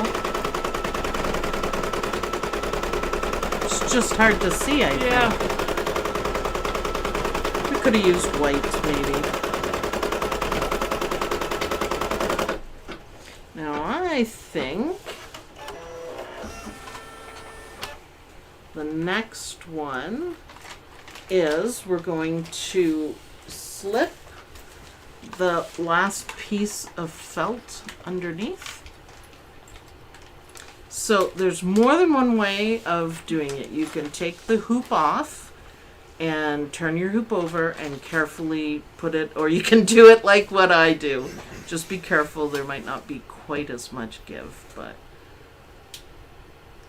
S1: It's just hard to see, I think.
S2: Yeah.
S1: We could have used white, maybe. Now, I think the next one is we're going to slip the last piece of felt underneath. So there's more than one way of doing it. You can take the hoop off and turn your hoop over and carefully put it, or you can do it like what I do. Just be careful, there might not be quite as much give, but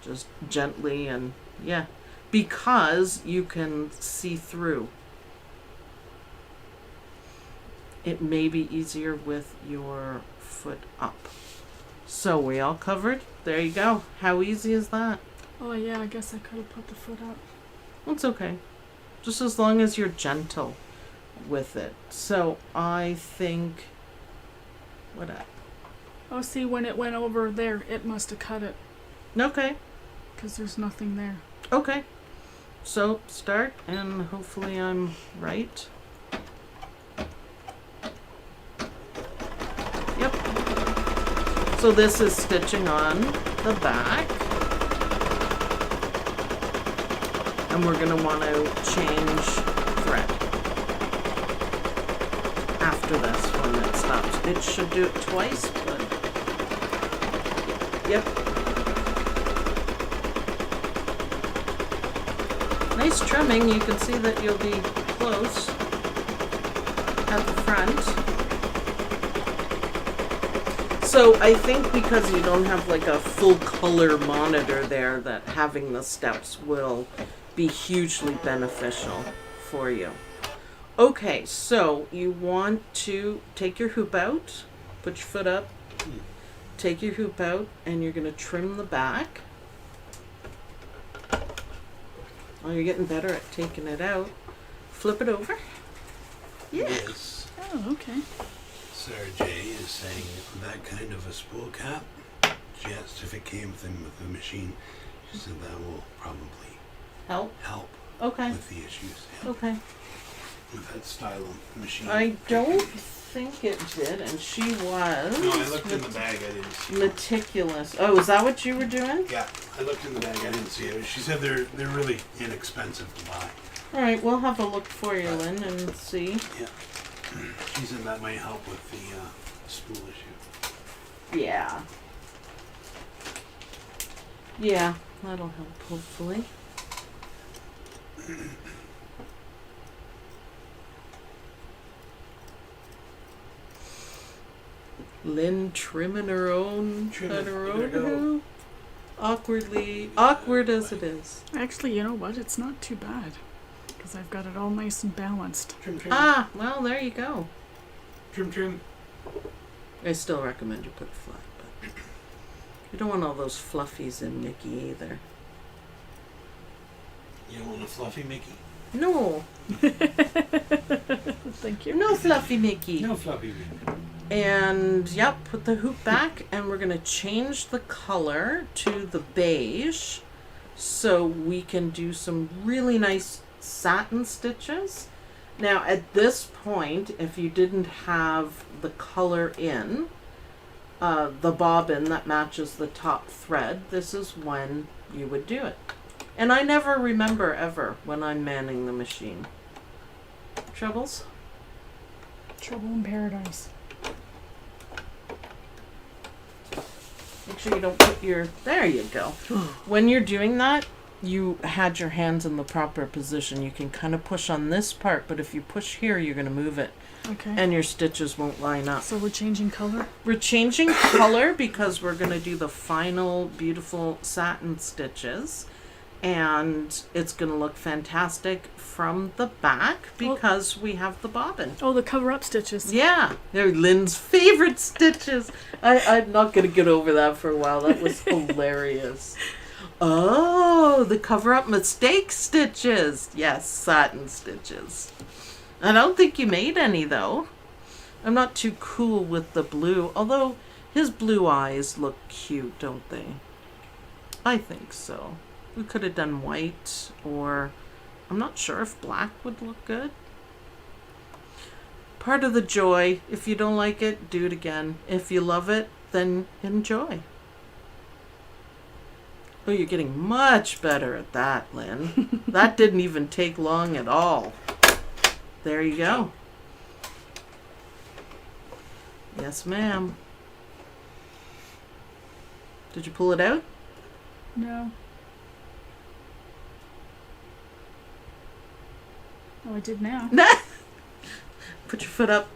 S1: just gently and yeah, because you can see through. It may be easier with your foot up. So we all covered? There you go. How easy is that?
S2: Oh yeah, I guess I could have put the foot up.
S1: It's okay. Just as long as you're gentle with it. So I think
S2: Oh, see, when it went over there, it must have cut it.
S1: Okay.
S2: Because there's nothing there.
S1: Okay. So start and hopefully I'm right. Yep. So this is stitching on the back. And we're going to want to change thread after this when it stops. It should do it twice, but yep. Nice trimming. You can see that you'll be close at the front. So I think because you don't have like a full color monitor there, that having the steps will be hugely beneficial for you. Okay, so you want to take your hoop out, put your foot up, take your hoop out, and you're going to trim the back. Oh, you're getting better at taking it out. Flip it over. Yeah.
S3: Yes.
S2: Oh, okay.
S3: Sarah J is saying that kind of a spool cap, she asked if it came with the machine. She said that will probably
S1: Help. Okay.
S3: with the issues. Yeah.
S1: Okay.
S3: With that style of machine.
S1: I don't think it did, and she was
S3: No, I looked in the bag, I didn't see it.
S1: meticulous. Oh, is that what you were doing?
S3: Yeah, I looked in the bag, I didn't see it. She said they're really inexpensive to buy.
S1: All right, we'll have a look for you, Lynn, and see.
S3: Yeah. She said that might help with the spool issue.
S1: Yeah. Yeah, that'll help, hopefully. Lynn trimming her own
S3: Trimming.
S1: on her
S3: Look
S1: own
S3: at her go.
S1: hoop. Awkward as it is.
S2: Actually, you know what? It's not too bad. Because I've got it all nice and balanced.
S3: Trim, trim.
S1: Ah, well, there you go.
S3: Trim, trim.
S1: I still recommend you put flat, but You don't want all those fluffies in Mickey either.
S3: You don't want a fluffy Mickey?
S1: No,
S2: Thank you.
S1: no fluffy Mickey.
S3: No fluffy Mickey.
S1: And yep, put the hoop back, and we're gonna change the color to the beige so we can do some really nice satin stitches. Now at this point, if you didn't have the color in the bobbin that matches the top thread, this is when you would do it. And I never remember ever when I'm manning the machine. Troubles?
S2: Trouble in paradise.
S1: Make sure you don't put your, there you go. When you're doing that, you had your hands in the proper position. You can kind of push on this part, but if you push here, you're going to move it.
S2: Okay.
S1: And your stitches won't line up.
S2: So we're changing color?
S1: We're changing color because we're going to do the final beautiful satin stitches. And it's going to look fantastic from the back because we have the bobbin.
S2: Oh, the cover-up stitches.
S1: Yeah, they're Lynn's favorite stitches. I'm not going to get over that for a while. That was hilarious. Oh, the cover-up mistake stitches. Yes, satin stitches. I don't think you made any, though. I'm not too cool with the blue, although his blue eyes look cute, don't they? I think so. We could have done white, or I'm not sure if black would look good. Part of the joy. If you don't like it, do it again. If you love it, then enjoy. Oh, you're getting much better at that, Lynn. That didn't even take long at all. There you go. Yes, ma'am. Did you pull it out?
S2: No. Oh, I did now.
S1: Put your foot up.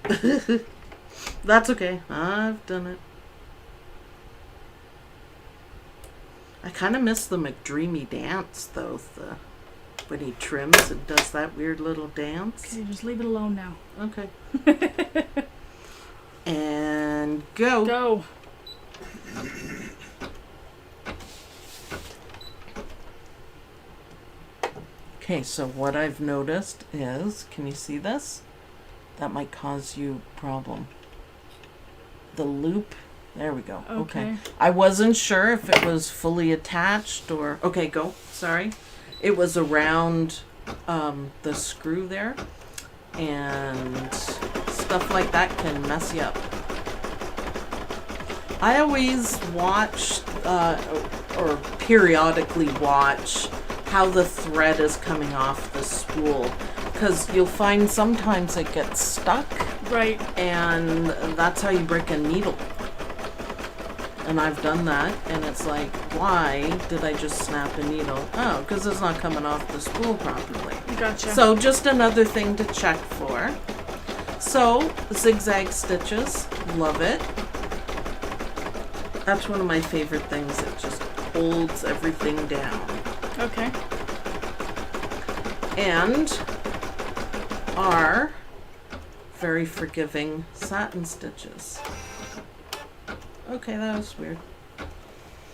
S1: That's okay. I've done it. I kind of miss the McDreamy dance, though. When he trims and does that weird little dance.
S2: Okay, just leave it alone now.
S1: Okay. And go.
S2: Go.
S1: Okay, so what I've noticed is, can you see this? That might cause you problem. The loop, there we go. Okay. I wasn't sure if it was fully attached or, okay, go, sorry. It was around the screw there, and stuff like that can mess you up. I always watch, or periodically watch, how the thread is coming off the spool, because you'll find sometimes it gets stuck,
S2: right,
S1: and that's how you break a needle. And I've done that, and it's like, why did I just snap a needle? Oh, because it's not coming off the spool properly.
S2: Gotcha.
S1: So just another thing to check for. So zigzag stitches, love it. That's one of my favorite things. It just holds everything down.
S2: Okay.
S1: And our very forgiving satin stitches. Okay, that was weird.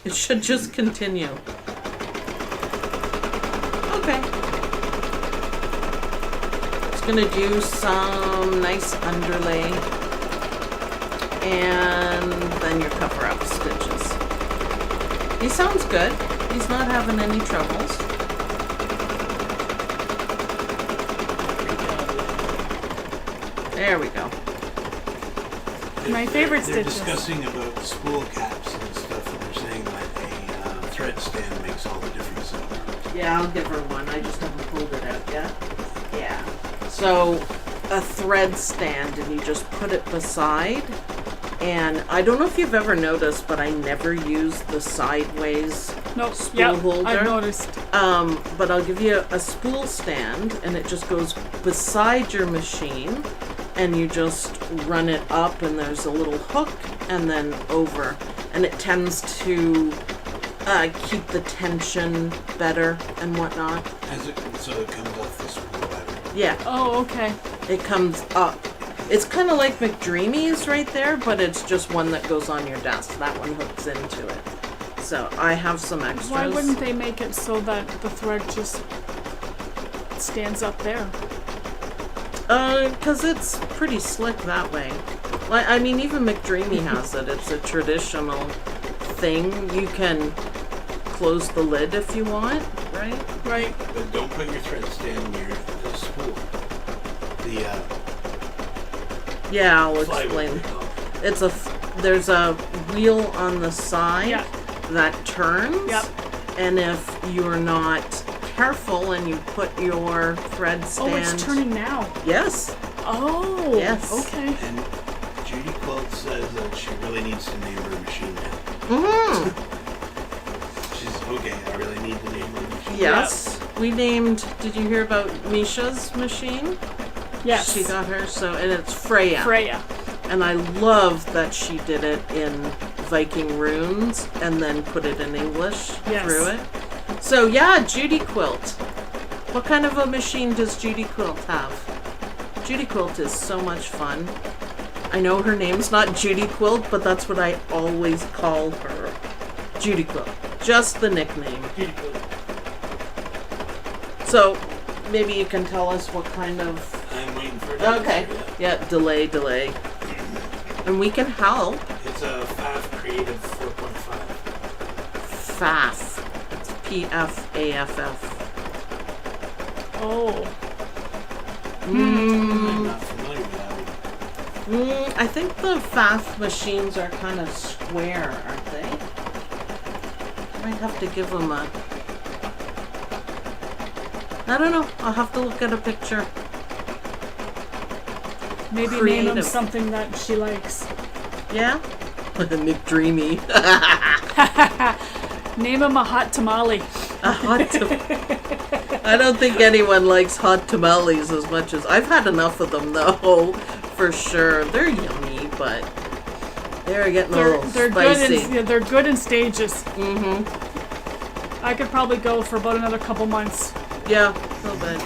S1: It should just continue. Okay. Just gonna do some nice underlay and then your cover up stitches. He sounds good. He's not having any troubles. There we go.
S2: My favorite
S3: They're
S2: stitches.
S3: discussing about spool caps and stuff, and they're saying that a thread stand makes all the difference in the world.
S1: Yeah, I'll give her one. I just haven't pulled it out yet. Yeah. So, a thread stand, and you just put it beside. And I don't know if you've ever noticed, but I never use the sideways
S2: Nope.
S1: spool
S2: Yep,
S1: holder.
S2: I've noticed.
S1: But I'll give you a spool stand, and it just goes beside your machine, and you just run it up, and there's a little hook, and then over, and it tends to keep the tension better and whatnot.
S3: So it comes off the spool better.
S1: Yeah,
S2: Oh, okay.
S1: it comes up. It's kind of like McDreamy's right there, but it's just one that goes on your desk. That one hooks into it. So I have some extras.
S2: Why wouldn't they make it so that the thread just stands up there?
S1: Because it's pretty slick that way. Like, I mean, even McDreamy has it. It's a traditional thing. You can close the lid if you want, right?
S2: Right.
S3: But don't put your thread stand near the spool.
S1: Yeah, I'll
S3: Flywheel.
S1: explain. There's a wheel on the side
S2: Yeah.
S1: that turns.
S2: Yep.
S1: And if you're not careful and you put your thread stand...
S2: Oh, it's turning now.
S1: Yes.
S2: Oh.
S1: Yes.
S2: Okay.
S3: And Judy Quilt says that she really needs to name her machine now.
S1: Mm-hmm.
S3: She's, okay, I really need to name my machine.
S1: Yes. We named... Did you hear about Misha's machine?
S2: Yes.
S1: She got her, and it's Freya.
S2: Freya.
S1: And I love that she did it in Viking runes and then put it in English through it. So yeah, Judy Quilt. What kind of a machine does Judy Quilt have? Judy Quilt is so much fun. I know her name's not Judy Quilt, but that's what I always call her. Judy Quilt. Just the nickname.
S3: Judy Quilt.
S1: So maybe you can tell us what kind of...
S3: I'm waiting for it.
S1: Okay. Yeah, delay. And we can help.
S3: It's a FAF Creative 4.5.
S1: FAF. It's PFAFF.
S2: Oh.
S3: I'm not familiar with that one.
S1: I think the FAF machines are kind of square, aren't they? Might have to give them a... I don't know. I'll have to look at a picture.
S2: Maybe name him
S1: Creative.
S2: something that she likes.
S1: Yeah? McDreamy.
S2: Name him a hot tamale.
S1: A hot I don't think anyone likes hot tamales as much as... I've had enough of them, though, for sure. They're yummy, but they're getting a little spicy.
S2: They're good in stages.
S1: Mm-hmm.
S2: I could probably go for about another couple months.
S1: Yeah, a little bit.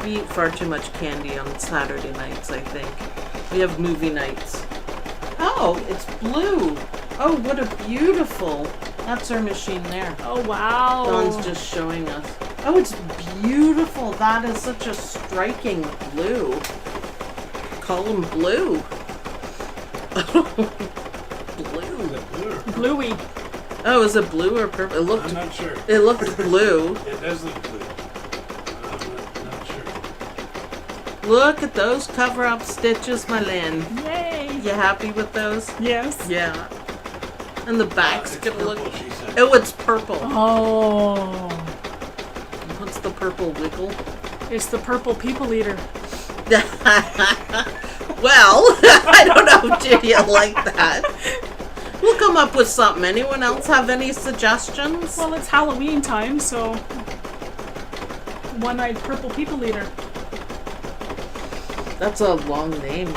S1: We eat far too much candy on Saturday nights, I think. We have movie nights. Oh, it's blue. Oh, what a beautiful... That's our machine there.
S2: Oh, wow.
S1: Dawn's just showing us. Oh, it's beautiful. That is such a striking blue. Call them blue. Blue.
S2: Bluey.
S1: Oh, is it blue or purple?
S3: I'm not sure.
S1: It looked blue.
S3: It does look blue. I'm not sure.
S1: Look at those cover-up stitches, my Lynn.
S2: Yay.
S1: You happy with those?
S2: Yes.
S1: Yeah. And the back's
S3: It's
S1: gonna look...
S3: purple, she said.
S1: Oh, it's purple.
S2: Oh.
S1: What's the purple wiggle?
S2: It's the purple people eater.
S1: Well, I don't know, do you like that? We'll come up with something. Anyone else have any suggestions?
S2: Well, it's Halloween time, so one-eyed purple people eater.
S1: That's a long name.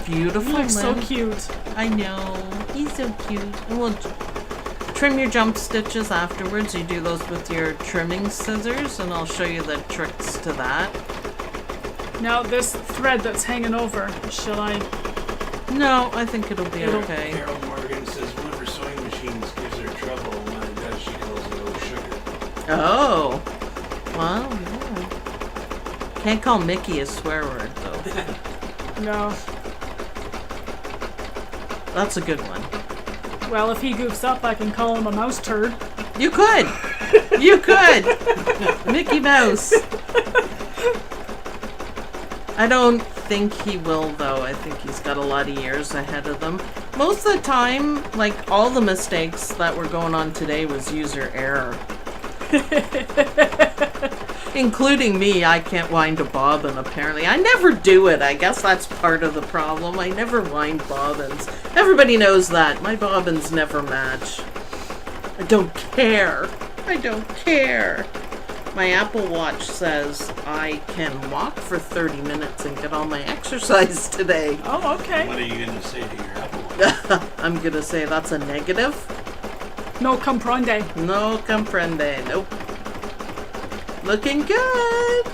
S1: Beautiful.
S2: He looks so
S1: Lynn.
S2: cute.
S1: I know. He's so cute. And we'll trim your jump stitches afterwards. You do those with your trimming scissors, and I'll show you the tricks to that.
S2: Now, this thread that's hanging over, shall I...
S1: No, I think it'll be okay.
S3: Carol Morgan says one of her sewing machines gives her trouble, and when it does, she calls it "oh sugar."
S1: Oh. Well, yeah. Can't call Mickey a swear word, though.
S2: No.
S1: That's a good one.
S2: Well, if he goofs up, I can call him a mouse turd.
S1: You could. You could. Mickey Mouse. I don't think he will, though. I think he's got a lot of years ahead of them. Most of the time, like, all the mistakes that were going on today was user error. Including me. I can't wind a bobbin, apparently. I never do it. I guess that's part of the problem. I never wind bobbins. Everybody knows that. My bobbins never match. I don't care. I don't care. My Apple Watch says I can walk for 30 minutes and get all my exercise today.
S2: Oh, okay.
S3: What are you going to say to your Apple Watch?
S1: I'm going to say that's a negative.
S2: No comprende.
S1: No comprende. Nope. Looking good.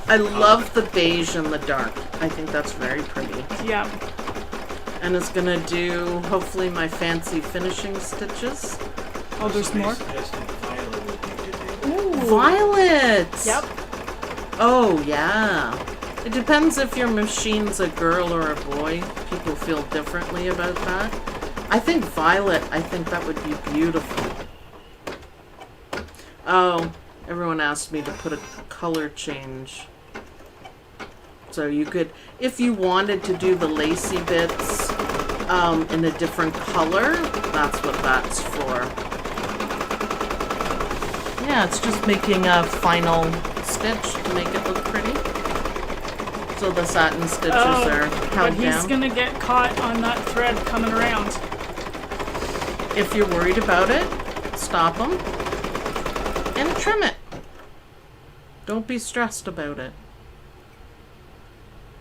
S1: I love the beige and the dark. I think that's very pretty.
S2: Yeah.
S1: and is gonna do hopefully my fancy finishing stitches.
S2: Oh, there's more?
S3: Suggested violet would be good.
S2: Ooh.
S1: Violet!
S2: Yep.
S1: Oh, yeah. It depends if your machine's a girl or a boy. People feel differently about that. I think violet, I think that would be beautiful. Oh, everyone asked me to put a color change. So you could, if you wanted to do the lacy bits in a different color, that's what that's for. Yeah, it's just making a final stitch to make it look pretty. So the satin stitches are
S2: But
S1: held
S2: he's
S1: down.
S2: gonna get caught on that thread coming around.
S1: If you're worried about it, stop them and trim it. Don't be stressed about it.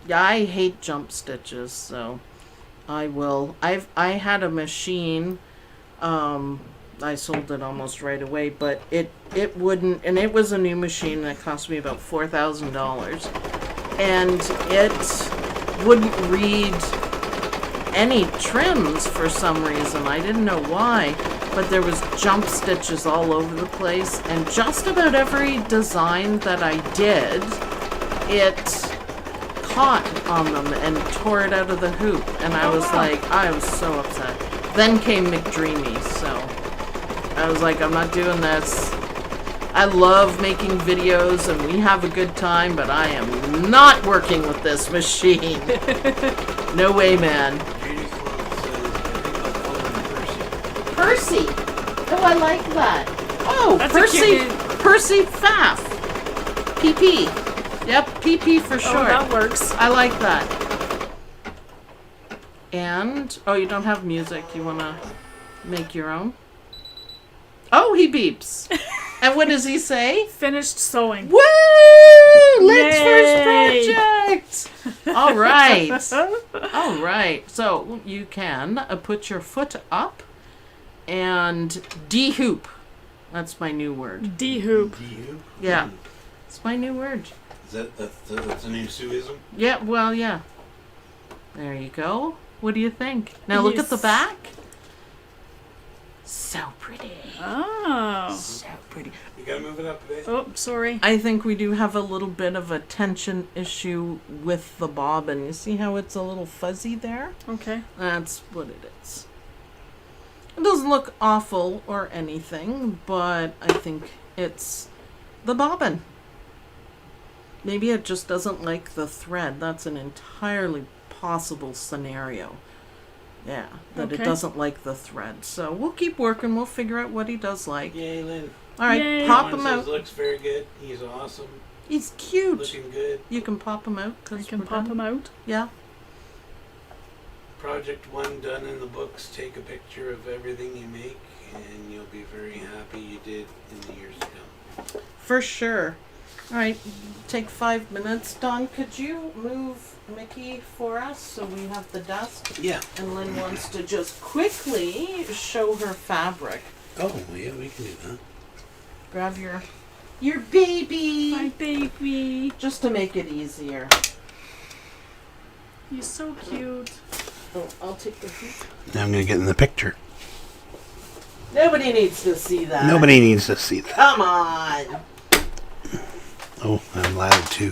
S1: Yeah, I hate jump stitches, so I will. I had a machine. I sold it almost right away, but it wouldn't, and it was a new machine that cost me about $4,000, and it wouldn't read any trims for some reason. I didn't know why, but there was jump stitches all over the place, and just about every design that I did, it caught on them and tore it out of the hoop, and I was like, I was so upset. Then came McDreamy, so I was like, I'm not doing this. I love making videos and we have a good time, but I am not working with this machine. No way, man.
S3: Janie's one says, I think I'll call him
S1: Percy. Oh, I like that. Oh,
S2: That's a
S1: Percy.
S2: cute name.
S1: Percy Pfaff. PP. Yep, PP for
S2: Oh,
S1: short.
S2: that works.
S1: I like that. And, oh, you don't have music. You want to make your own? Oh, he beeps. And what does he say?
S2: Finished sewing.
S1: Woo! Lynn's
S2: Yay!
S1: first project! All right. All right. So you can put your foot up and de-hoop. That's my new word.
S2: D-hoop.
S3: you.
S1: Yeah. It's my new word.
S3: Is that's a new Sueism?
S1: Yeah, well, yeah. There you go. What do you think? Now look at the
S2: Yes.
S1: back. So pretty.
S2: Oh.
S1: So pretty.
S3: You gotta move it up a bit.
S2: Oh, sorry.
S1: I think we do have a little bit of a tension issue with the bobbin. You see how it's a little fuzzy there?
S2: Okay.
S1: That's what it is. It doesn't look awful or anything, but I think it's the bobbin. Maybe it just doesn't like the thread. That's an entirely possible scenario. Yeah, that it
S2: Okay.
S1: doesn't like the thread. So we'll keep working. We'll figure out what he does like.
S3: Yay, Lynn.
S1: All right,
S2: Yay.
S1: pop
S3: One
S1: him
S3: says
S1: out.
S3: looks very good. He's awesome.
S1: He's cute.
S3: Looking good.
S1: You can pop him out.
S2: I
S1: 'Cause
S2: can
S1: we're
S2: pop
S1: done.
S2: him out.
S1: Yeah.
S3: Project 1 done in the books. Take a picture of everything you make, and you'll be very happy you did in the years to come.
S1: For sure. All right, take 5 minutes. Don, could you move Mickey for us so we have the desk?
S3: Yeah.
S1: And Lynn wants to just quickly show her fabric.
S3: Oh, yeah, we can do that.
S1: Grab your baby.
S2: My baby.
S1: Just to make it easier.
S2: He's so cute.
S1: Oh, I'll take the heat.
S3: Now I'm gonna get in the picture.
S1: Nobody needs to see that.
S3: Nobody needs to see that.
S1: Come on.
S3: Oh, I'm loud too.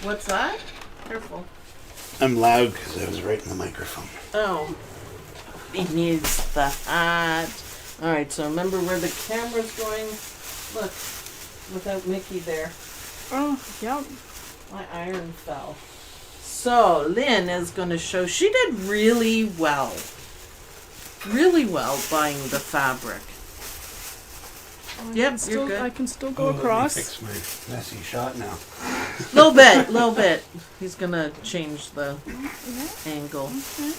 S1: What's that? Careful.
S3: I'm loud because I was right in the microphone.
S1: Oh. He needs the hat. Alright, so remember where the camera's going. Look. Without Mickey there.
S2: Oh, yep.
S1: My iron fell. So, Lynn is going to show. She did really well. Really well buying the fabric. Yep, you're good.
S2: I can still go
S3: Let me
S2: across.
S3: fix my messy shot now.
S1: Little bit. He's going to change the angle.
S2: Okay.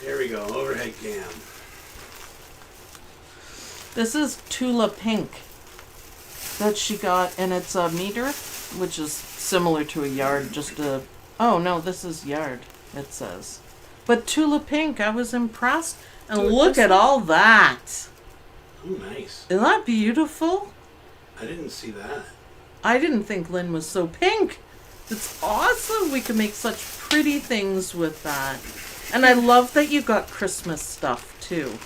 S3: There we go. Overhead cam.
S1: This is Tula Pink that she got, and it's a meter, which is similar to a yard, just a... Oh, no, this is yard, it says. But Tula Pink, I was impressed. And
S2: Do it
S1: look
S2: this
S1: at
S2: way.
S1: all that.
S3: Oh, nice.
S1: Isn't that beautiful?
S3: I didn't see that.
S1: I didn't think Lynn was so pink. It's awesome. We can make such pretty things with that. And I love that you got Christmas stuff too.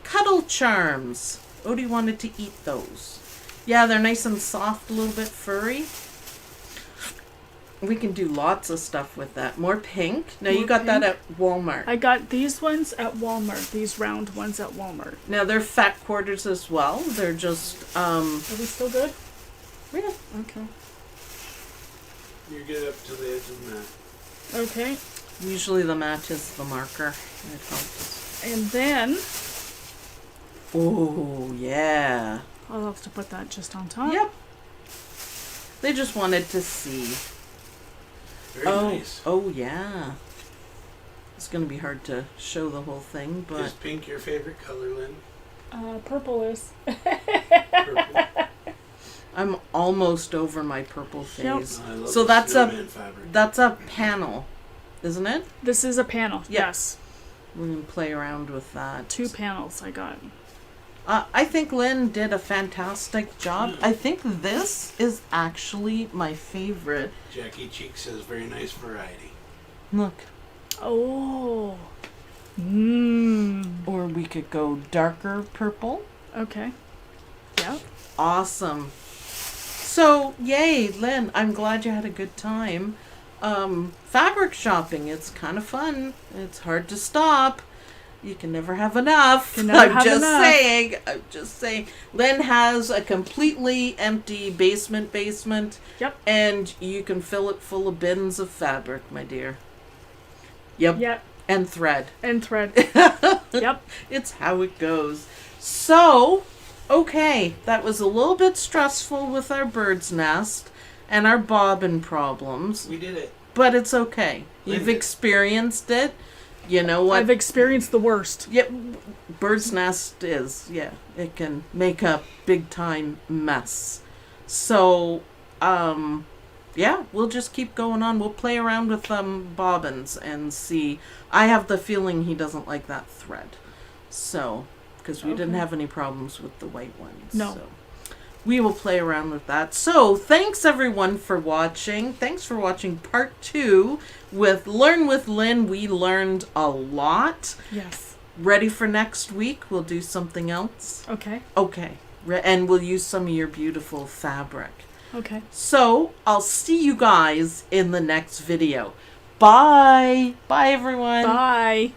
S1: Cuddle charms. Odie wanted to eat those. Yeah, they're nice and soft, a little bit furry. We can do lots of stuff with that. More pink. Now you got that at Walmart.
S2: I got these ones at Walmart. These round ones at Walmart.
S1: Now they're fat quarters as well. They're just
S2: Are we still good?
S1: yeah.
S2: Okay.
S3: You get up to the edge of the mat.
S2: Okay.
S1: Usually the match is the marker. It helps.
S2: And then
S1: Oh yeah.
S2: I'll have to put that just on top.
S1: Yep. They just wanted to see.
S3: Very nice.
S1: Oh yeah. It's gonna be hard to show the whole thing, but
S3: Is pink your favorite color, Lynn?
S2: Purple is.
S3: Purple.
S1: I'm almost over my purple
S2: Yep.
S1: phase.
S3: I love
S1: So
S3: the
S1: that's
S3: snowman fabric.
S1: That's a panel, isn't it?
S2: This is a panel.
S1: Yeah.
S2: Yes.
S1: We can play around with that.
S2: 2 panels I got.
S1: I think Lynn did a fantastic job. I think this is actually my favorite.
S3: Jackie Cheek says very nice variety.
S1: Look.
S2: Oh. Mmm.
S1: Or we could go darker purple.
S2: Okay. Yep.
S1: Awesome. So, yay, Lynn. I'm glad you had a good time. Fabric shopping, it's kind of fun. It's hard to stop. You can never have enough.
S2: Can never
S1: I'm
S2: have
S1: just
S2: enough.
S1: saying. I'm just saying. Lynn has a completely empty basement.
S2: Yep.
S1: And you can fill it full of bins of fabric, my dear. Yep.
S2: Yep.
S1: And thread.
S2: And thread. Yep.
S1: It's how it goes. So, okay, that was a little bit stressful with our bird's nest and our bobbin problems,
S3: We did it.
S1: but it's okay. You've
S3: Linda.
S1: experienced it. You know what?
S2: I've experienced the worst.
S1: Yeah, bird's nest is, yeah, it can make a big time mess. So, yeah, we'll just keep going on. We'll play around with bobbins and see. I have the feeling he doesn't like that thread. So, because we didn't
S2: Okay.
S1: have any problems with the white ones.
S2: No.
S1: So we will play around with that. So, thanks everyone for watching. Thanks for watching part 2 with Learn with Lynn. We learned a lot.
S2: Yes.
S1: Ready for next week? We'll do something else.
S2: Okay.
S1: Okay. And we'll use some of your beautiful fabric.
S2: Okay.
S1: So, I'll see you guys in the next video. Bye. Bye, everyone.
S2: Bye.